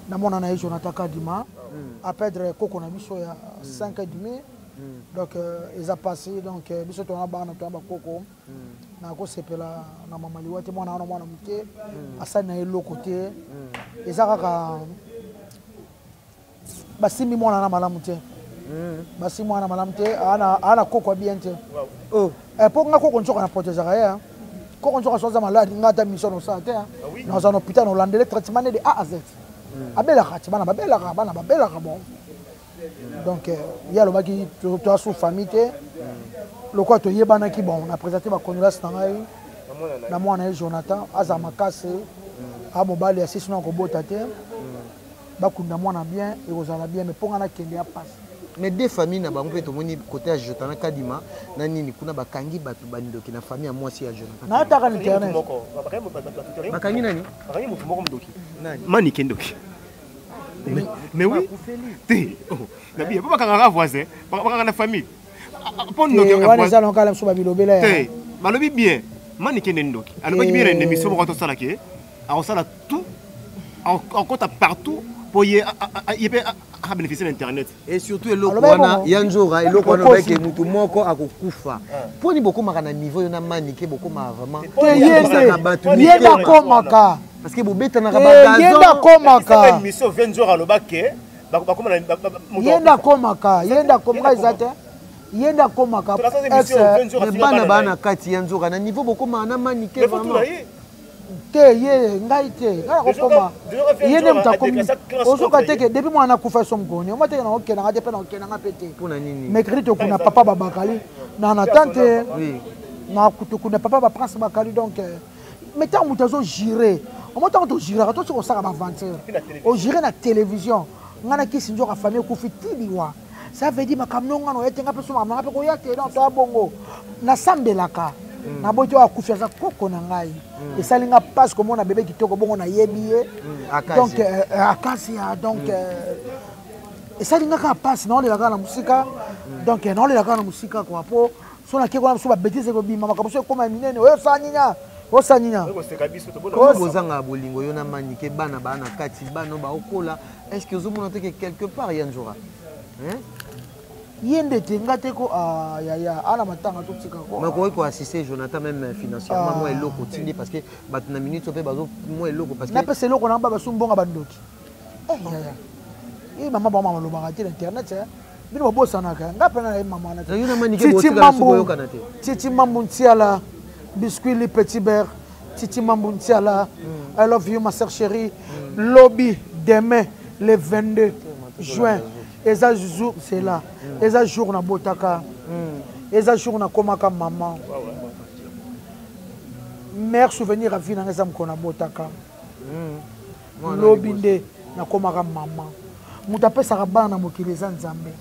na mona na Jonathan Kadima à perdre koko na biso ya 5 et demi donc ils a passé donc biso to na ba na to ba koko na ko sepela na mama liwate mwana na mwana muke asa na eloko te ezaka ka basimi mwana na malamu te basi mwana malamu te ana koko bien te oh po nga koko nsoka na protéger ya koko nsoka soza malade ngata mission sa te dans un hôpital hollandais traitement de A à Z abela kati bana babela bon donc il y a le baki to sous famille te le quoi to yebana ki bon on a présenté ba condoléances na ngai na mwana Jonathan azama kase a mobali ya sisi na ko bota te bakunda mwana bien et ozala bien mais ponga na kende ya passe mais des familles na bango pe to moni côté ya Jonathan Kadima na nini kuna bakangi batu bandoki na famille ya mwasi ya Jonathan na taka internet bakangi nani bakangi mutu moko mdoki nani Maniké ndoki mais oui té oh na bien papa kanga voisin bakanga na famille pondo ke wana za lokala mso babilobela ya té balobi bien Maniké ndoki alobi bien na émission moko to sala ke a sala tout en compte partout pour y bénéficier d'internet et surtout eloko wana yanjora eloko wana ba ke mutu moko akokufa poni boko makana niveau na Maniké boko ma vraiment yenda komaka parce que bobeta na ba yenda komaka émission 20 jours alobake bakoma yenda komaka izate yenda komaka bana bana kati yanjora na niveau boko na Maniké vraiment te ye ngai te ngala kokoma yende mutakomi ozoka teke depuis mwana kufa somgoni omate na okena ngate pe na okena ngapete pona nini mercredi to kuna papa babakali na tante na kutu kuna papa ba prince bakali donc mais tant mutazo girer omata to girer to ko saka ba aventure o girer na télévision ngana kisi njoka famille kufitibiwa ça veut dire makamno ngano yetenga pe soma ngape ko yate na to bongo na sambelaka na boto akufi za koko na ngai esalinga passe comme on a bébé kitoko bongo na yebiye donc akasia donc esalinga ka passe na on la kana musika donc na on la kana musika kwa po so na keko na so ba bêtise ko bima makabuso ko ma minene oyo sanyinya ko bozanga bolingo yo na Maniké bana kati bano ba okola est-ce que ozomona te quelque part yanjora hein yende te ngate ko ya ana matanga to tika ko mako ko assister Jonathan même financièrement moi eloko tindi parce que batuna minute pe bazo moi eloko parce que na pese eloko na ba sumbonga bandoki mama ba mama lo ba ti internet bino ba bosana ka ngape na mama na yo na Maniké botika so yo kanate titi mambu ntiala biscuit le petit beurre titi mambu ntiala I love you ma sœur chérie lobby demain le 22 juin eza jour c'est là eza jour na botaka eza jour na komaka maman meilleur souvenir à vie dans les âmes qu'on a botaka. Lobinde na komaka maman. Mutape saraba na mokili za nzambe.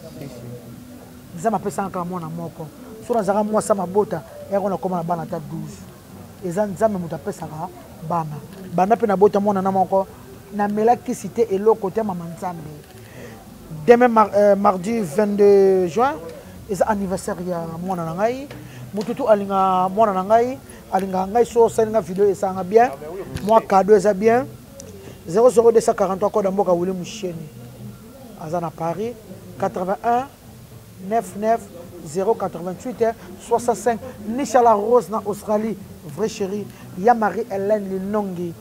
Nzambe apesa nka mwana moko. Sura zaka mwasa mabota yako na koma na bana ta 12. Eza nzambe mutape saka bana. Bana pe na bota mwana na moko na melaki cité eloko te mama nzambe. Demain mardi 22 juin, c'est anniversaire ya mwana na ngai. Mututu alinga mwana na ngai, alinga ngai so salinga vidéo esanga bien. Moi cadeau eza bien. 00243 code mboka wule musheni. Azana Paris 81 99 088 65 Nisha la Rose na Australie, vraie chérie. Ya Marie-Hélène Linongi.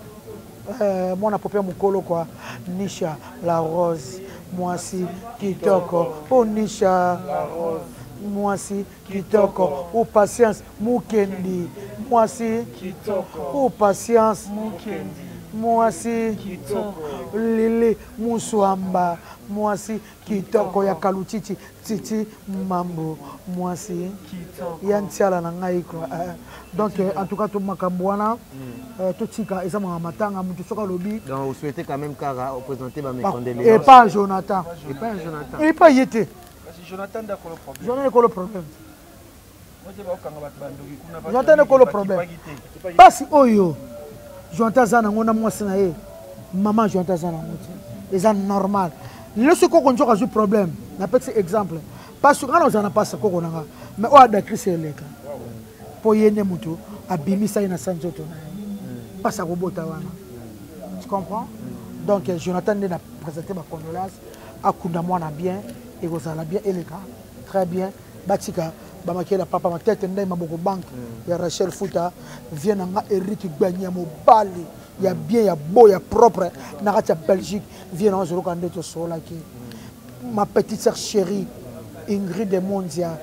Mon apopé mukolo quoi. Nisha la Rose. Moi si kitoko. Oh Nisha la Rose. Moi si kitoko. Oh patience Mukendi. Moi si kitoko. Oh patience Mukendi. Moi si kitoko. Lili Muswamba. Moi si kitoko ya Kalutichi Titi Mambo. Moi si kitoko. Yantiala na ngai quoi. Donc en tout cas tout makambwana tout tika eza matanga mutu soka lobi. Donc vous souhaitez quand même Kara représenter mes condoléances. Et pas Jonathan. Et pas Jonathan. Et pas Yété. Jonathan a le problème. Jonathan a le problème. Jonathan a le problème. Parce oyo Jonathan zana ngona mwasi na ye. Maman Jonathan zana ngoti. C'est normal. Le ce qu'on joue un problème. Na petit exemple. Parce que quand on a pas ça qu'on a mais on a décrit c'est le cas. Pour yene mutu abimisa ina sanjoto na pas ça robota wana. Tu comprends? Donc Jonathan n'a présenté ma condoléance à kunda mwana bien et gozala bien et le cas très bien batika bamaki la papa ma tête ndai maboko banque ya Rachel Fouta vient nga Eric Gbanya mobali ya bien ya beau ya propre na ratia Belgique vient en zolo kande to sola ki ma petite sœur chérie Ingrid de Mondia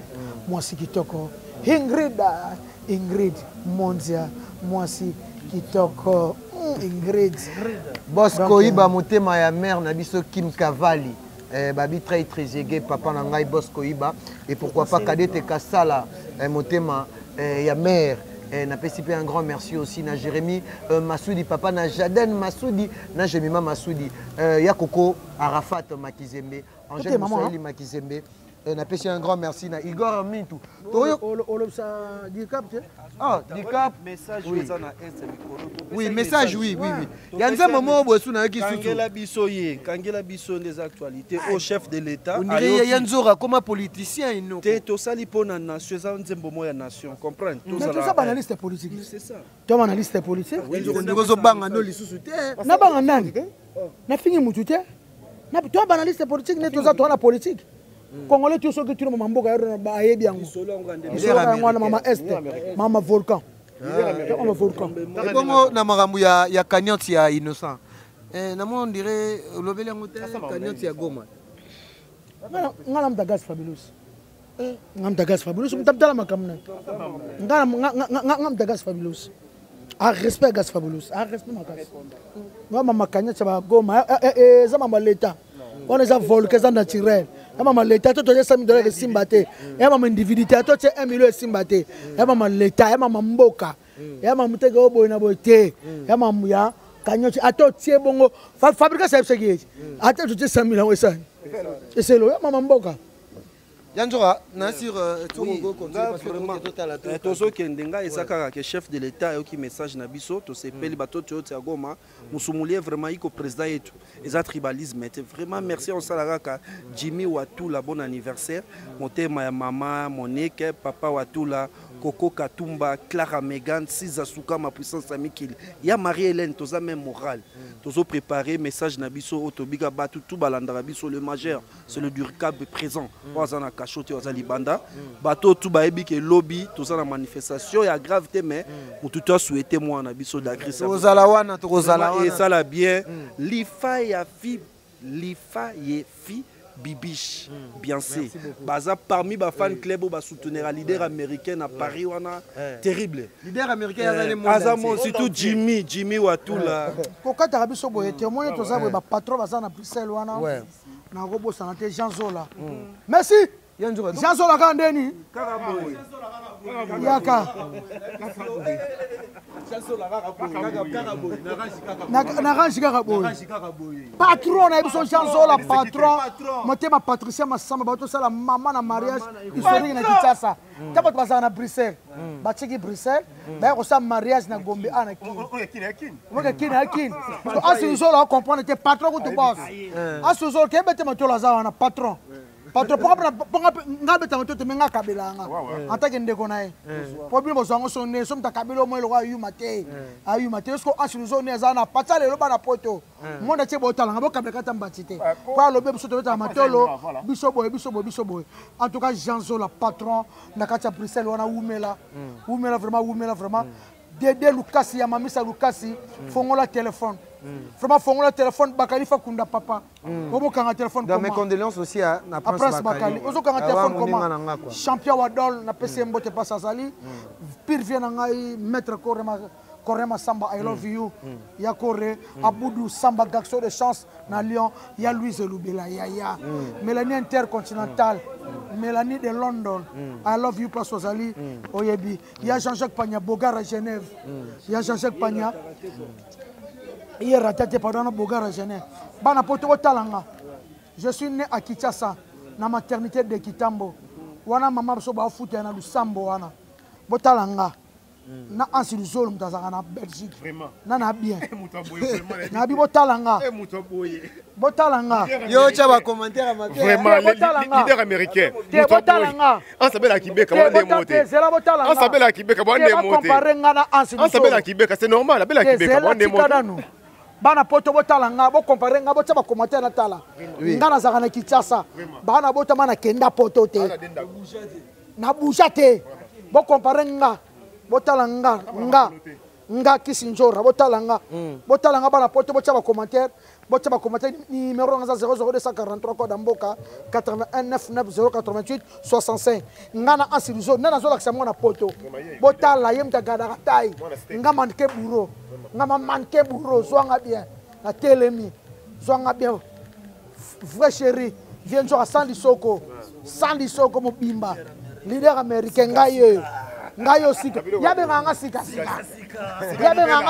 moi si kitoko Ingrid Mondia moi si kitoko Ingrid Bosco Iba motema ya mère na biso Kim Kavali babi très yege papa na ngai Bosco Iba et pourquoi pas Kadete Kasala motema ya mère na pesipe un grand merci aussi na Jérémy Masoudi papa na Jaden Masoudi na Jemima Masoudi ya Koko Arafat Makizembe Angèle Moussaïli Makizembe na pesi un grand merci na Igor Mintou ah Dicap message oui message oui yanza maman bosu na ki kangela biso des actualités au chef de l'état on dirait yanzora comme politicien ino to sali pona nation za nzembo moya nation comprendre tout ça analyste politique c'est ça toi analyste politique on banga no lisusu te na banga nani na fingi mutu te na toi analyste politique ne toza toi na politique Congolais tous ceux qui tournent mon mboka ba yebi yango ngwana mama est mama volcan mama volcan bongo na makambo ya Kanyoti ya innocent na moi on dirait lobeli yango te Kanyoti ya Goma ngala mdagas fabulous mdagas fabulous mtabdala makamna ngala mdagas fabulous a respect gas fabulous a respect makas mama Kanyoti ba Goma za mama leta on est à volcan ça naturel maman l'État tout est $100 simbate maman individualité tout est $1 million simbate maman l'État maman mboka maman mutega oboina boite maman ya Kanyoti ato tie bongo fabriquer ça c'est ato tout est $100 millions et ça et c'est le maman mboka yanzora na sur Togo parce que total tozo kendenga ezaka que chef de l'état et qui message na biso to sepeli bato to ya Goma musumulie vraiment iko président yetu eza tribalisme était vraiment merci on salaraka Jimmy Watula bon anniversaire motema ya mama Monique papa Watula Coco Katumba Clara Megan Siza Souka ma puissance amikil ya Marie-Hélène toza même moral tozo préparer message na biso otobiga batu tout balandara biso le majeur c'est le Durkab présent wazana kachote wazali banda bato tout baebi ke lobby toza na manifestation ya gravité mais mutu to souhaiter moi na biso d'agressé tozala wana tozala wana et ça la bien lifa ya fi Bibiche, bien sûr. Baza parmi les fans club ou soutenir un leader américain à Paris, wana terrible. Leader américain surtout Jimmy Watula. Pourquoi tu as vu ce boy témoin tous ça ba patron baza na Bruxelles wana. Na robo santé Jean Zola. Merci. Jean Zola kaka ndeni yaka narangi kaka boye patron na biso Jean Zola patron motema Patricia Massamba batosala mama na mariage historique na Kinshasa ta bato bazala na Bruxelles batiki Bruxelles baya kosala mariage na Gombe ana kini so asi Zola comprendre te patron kutu boss asi Zola kebete matolo azawa na patron patron ponga ngabeta moto te menga kabelanga atake ndeko nae problème bozango sonne somme ta kabelo mo lo ayu mate esko asuluzo ne za na patale lo bana poto monde tie botalanga bo kabeka tambatite kwa lo be biso to ta matolo biso boy en tout cas Jean Zola patron na katia Bruxelles wana umela vraiment Dédé Lukasi ya mamisa Lukasi fongola téléphone. Vraiment fongola téléphone Bakali Fakunda papa. Obo kanga téléphone dans mes condoléances aussi à Prince Bakali. Ozo kanga téléphone comment? Champion Wadol na PCMbo te passe Azali. Pire vient ngai maître Korema Samba I love you. Ya Kore Aboudou Samba Gaxo de chance na Lyon. Ya Louise Lubela ya. Mélanie Intercontinental. Mélanie de London, I love you place Ozali, Oyebi. Il y a Jean-Jacques Pagna, Bogar à Genève. Il y a Jean-Jacques Pagna. Hier à tête pendant Bogar à Genève. Bana poto talanga. Je suis né à Kinshasa, na maternité de Kitambo. Wana mama so ba futa na Lusambo wana. Botalanga. Na ansi luzolo mutazanga na Belgique. Vraiment. Na bien. Na bi botalanga. Botalanga. Yo chaba commentaire amateur. Vraiment leader américain. Botalanga. On s'appelle à Québec on est monté. On s'appelle à Québec on est monté. On s'appelle à Québec c'est normal, à Québec on est monté. Bana poto botalanga bo comparer nga bo chaba commentaire na tala. Ngana zaka na Kinshasa. Bana botama na kenda poto te. Na boujate. Bo comparer nga botalanga nga kisinjora botalanga bana poto bochaba commentaire numéro 00243 code mboka 8199088 65 ngana asirizo nana zola kisa mwana poto botala yemta gadara tai nga manke buro zwanga bien na telemi zwanga bien vrai chéri vient jouer à Sandy Soko mobimba leader américain ngayo sika yabe nganga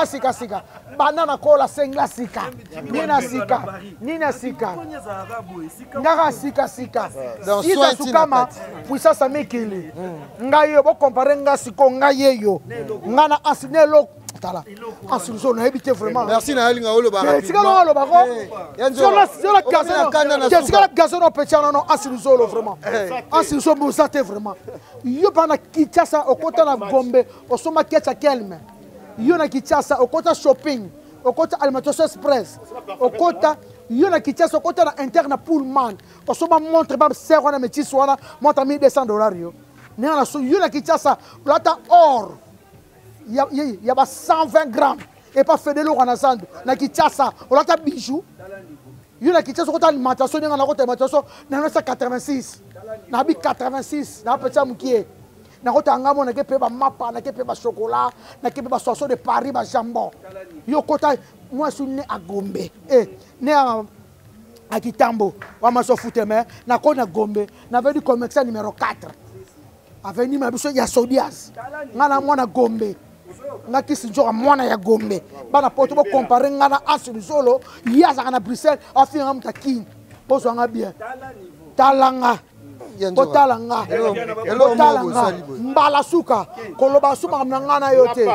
sika banana kola sengla sika nina sika ngaka sika dans soi sukama puissance amekele ngayo bo comparer nga siko ngayeyo ngana asinelo tala asuluzo na habité vraiment merci na alinga olo ba sikalo olo ba sikala gazo no pechana no asuluzo vraiment asuluzo bozate vraiment yo bana Kinshasa okota na Gombe osoma kecha kelme yo na Kinshasa okota shopping okota alimentation express okota yo na Kinshasa okota na interne Pullman osoma montre ba serre na métis wana montre $1200 yo na so yo na Kinshasa lata or il y a 120 grammes et pas fait de l'eau en assemble na Kinshasa on a ta bijou il y a Kinshasa on a alimentation on a alimentation na 86 na bi 86 na petit mukie na ko tanga mo na ke pe ba mapa na ke pe ba chocolat na ke pe ba soso de Paris ba jambon yo kota moi je suis né à Gombe né à Kitambo wa maso futeme na ko na Gombe na veut du commerçant numéro 4 avenue mabiso ya Sodias ngana mwana Gombe nga kisinjora mwana ya Gombe bana poto bo comparer ngana asuluzo yaza na Bruxelles afinga mtakini bozo nga bien talanga botalanga mbala suka koloba suma ngana yote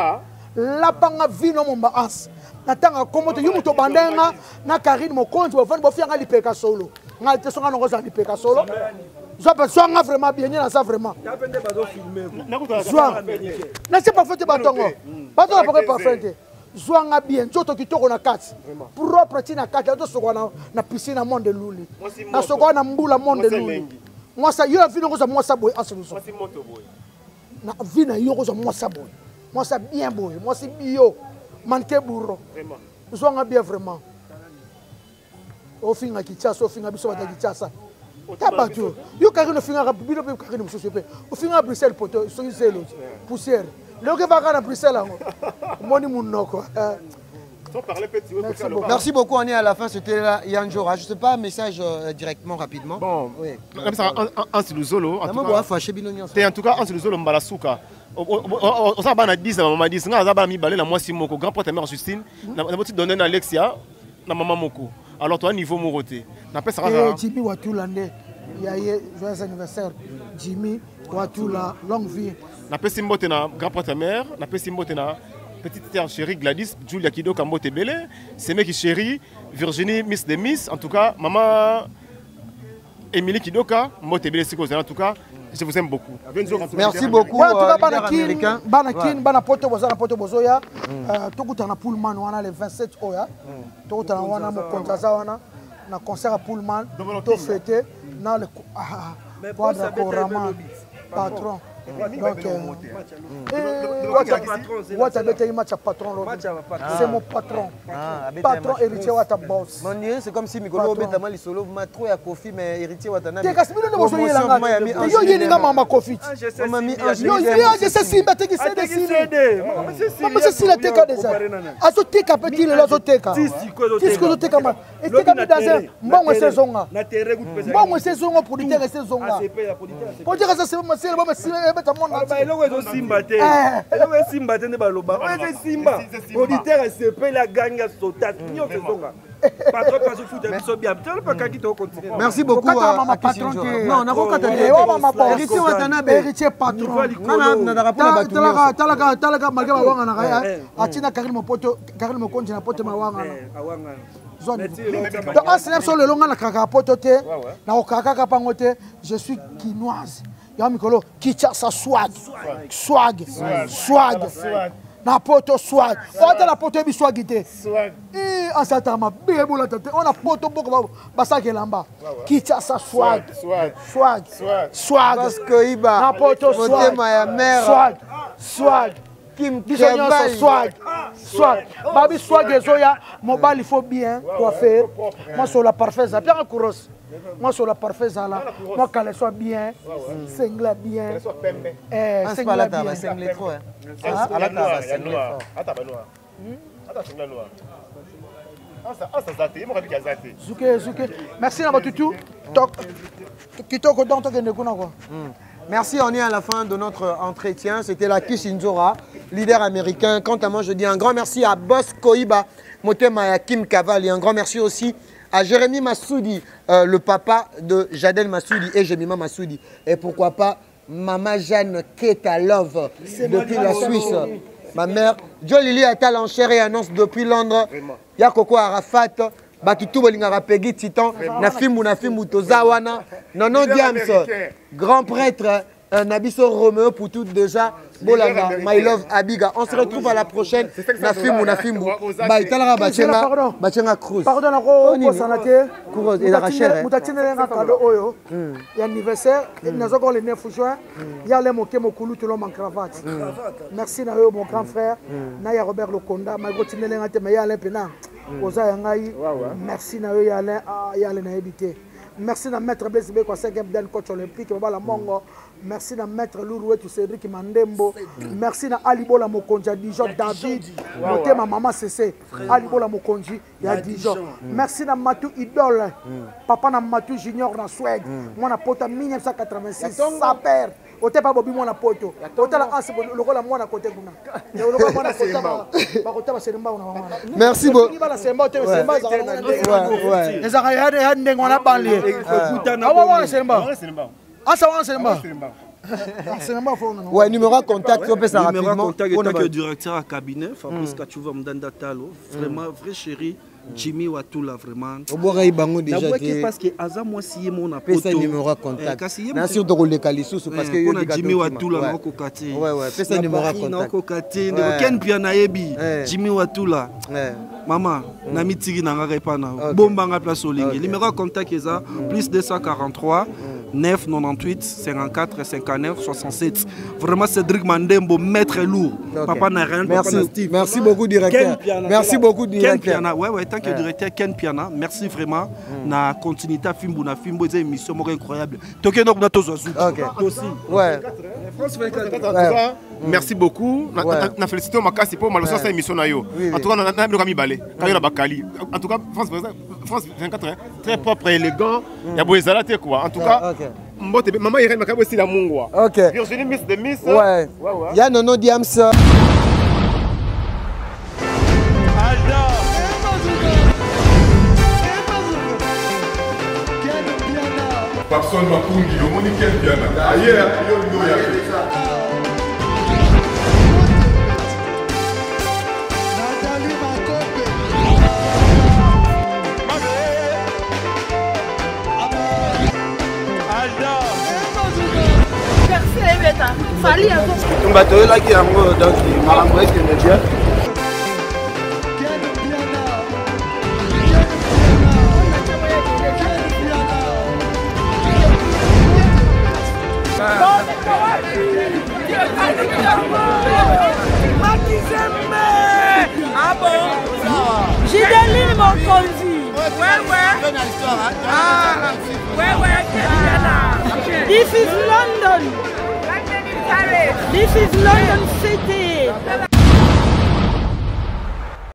lapanga vino momba as natanga komoto yumuto bandenga na Karine mokonzi bo vendre bo fianga lipeka solo nga te songa ngo za lipeka solo Zwanga vraiment bien, na ça vraiment. Zwanga. Na c'est pas fait batongo. Batongo pas parfait. Zwanga bien, nzoto kitoko na kati. Propre tina kati, to sokwana na piscine na monde luli. Na sokwana mbula monde luli. Moi ça yo vino ko za moi ça boy asuluso. Na vina yo ko za moi ça boy. Moi ça bien boy, moi c'est bio. Manke burro. Vraiment. Zwanga bien vraiment. Ofinga Kinshasa, ofinga biso ba Kinshasa. Tabato, yo Karine finga bino pe Karine musosepe. O finga Bruxelles poto, so zelo poussière. Le que va na Bruxelles ngo. Moni munoko. Merci beaucoup, on est à la fin, c'était Yann Jora. Je ne sais pas, un message directement, rapidement. Bon, oui. En Siluzolo, en tout cas, en Siluzolo, Mbalasuka. On s'en va à 10, maman 10, on a mis balai la moi si moko, grand porte mère Justine, na petit donner à Alexia, na maman moko. Alors toi niveau moroté. Na pesa ça. Jimmy Watulande, joyeux anniversaire. Jimmy Watula, longue vie. Na pesa mbote na grand porte mère, na pesa mbote na petite sœur chérie Gladys, Julia Kido Kambote Belé, c'est mec qui chérie Virginie Miss de Miss, en tout cas maman Émilie Kidoka, Mbote Belé c'est en tout cas. Je vous aime beaucoup. Merci beaucoup. En tout cas, Banakin, Poto Bozoya, Tokutana Pullman, on a le 27 Oya, Tokutana Wana, Mokontazawana, na concert à Pullman, tout fêté, dans le quadra Koraman, patron. C'est mon patron. Patron héritier Wata boss. C'est comme si Mikolo Betama Lisolo m'a trop à Kofi mais héritier Watana. T'es cassé le bozo yelanga. Yo yelinga mama Kofi. Je sais si mais t'es qui c'est décidé. Mais c'est si la teka déjà. Azo teka petit le lazo teka. Tisco teka ma. Et teka mi dans mbongo saisonga. Mbongo saisonga producteur saisonga. Pour dire ça c'est le Simba Simba auditeur SCP la gagne Sotat. Merci beaucoup. Non, on a pas héritier Watanabe. Héritier patron. Talaga malgré wanga na atina Karim Mopoto, Karim Mokonji na poto mawanga. Donc en célèbre sur le long na kaka poto te, na okaka pangote, je suis quinoise. Ya mikolo Kinshasa swag. Na poto swag. On a la poto bi swagité. Et en satama bebola tete. On a poto boko basake lamba. Kinshasa swag. Parce que Iba. Na poto swag. Ma mère. Swag. Kim swag. Babi swag ezoya. Mobile il faut bien coiffer. Moi sur la parfait ça bien couros. Moi sur la parfait ça là. Moi quand elle soit bien, single bien. Single bien. Single trop. Merci Nabatutu. Kitoko dans ton quoi. Merci, on est à la fin de notre entretien. C'était la Kishinzora, leader américain. Quant à moi, je dis un grand merci à Boss Koiba, Motema et Kim Kaval. Et un grand merci aussi à Jérémy Massoudi, le papa de Jadel Massoudi et Jemima Massoudi. Et pourquoi pas Maman Jeanne Keta Love depuis la Suisse. Ma mère, John Lili Atal en chair et annonce depuis Londres. Yakoko Arafat. Bakitou Bolingara Peggy Titan, Nafimu Tozawana, Nono Diams, grand prêtre, Nabiso Romeo pour tout déjà, Bolanga, My Love Abiga. On se retrouve à la prochaine. Nafimu. Baitala Bachenga Cruz. Pardon, on sanate. Cruz et la Rachel. Moutatine un cadeau oyo. Il y a anniversaire, il y a encore le 9 juin. Il y a les moquets Mokulu tout le monde en cravate. Merci à mon grand frère, Naya Robert Lokonda, Malgrotine Lengate, mais il y a l'impenant. Merci à Yalen Naébité. Merci à Maître Blessibé, 5e dan coach olympique, la Mongo. Merci à Maître Louroué, Cédric Mandembo. Merci à Alibola Mokonji, Dijon, David. Notez ma maman CC. Alibola Mokonji, il y a Dijon. Merci à Matou Idole. Papa na Matou Junior na Swag. Moi na poto 1986. Sa père. Ote pas bobi moi na poto. Ote la anse le rôle moi na côté kuna. Merci beaucoup. Ouais, numéro de contact, on peut ça rapidement. Numéro de contact, en tant que directeur à cabinet, Fabrice Kachouva Mdanda Talo, vraiment vrai chéri. Jimmy Watula vraiment. Parce que Aza moi si mon appel. Pesa numéro de contact. Bien sûr de rouler Kalissus parce que on a Jimmy Watula na kokati. Ouais, pesa numéro de contact. Na kokati, Ken piana yebi. Jimmy Watula. Maman, na mitigi na ngaka na. Bomba nga place olingi. Numéro de contact eza plus 243 998 54 59 67. Vraiment Cédric Mandembo maître lourd. Papa n'a rien. Merci beaucoup directeur. Merci beaucoup directeur. Ouais, tant que directeur Ken Piana, merci vraiment. Na continuité à Fimbo, na Fimbo, c'est une émission incroyable. Toké donc na tozo. Ok. Ouais. France 24. En tout cas, merci beaucoup. Na félicité Makasi pour malheureusement cette émission na yo. En tout cas, on a bien Mibale, Kayona Bakali. En tout cas, France 24 très propre et élégant. Il y a Boezala te quoi. En tout cas, maman Irène Makabo aussi la Mungwa. OK. Virginie Miss de Miss. Ouais. Il y a Nono Diams. Papson Makundi, le monde est bien. Aïe, Fali avant. On va te là qui a donc Malambo qui est bien. Ah bon? Gideline Mokonzi. This is London. This is London City.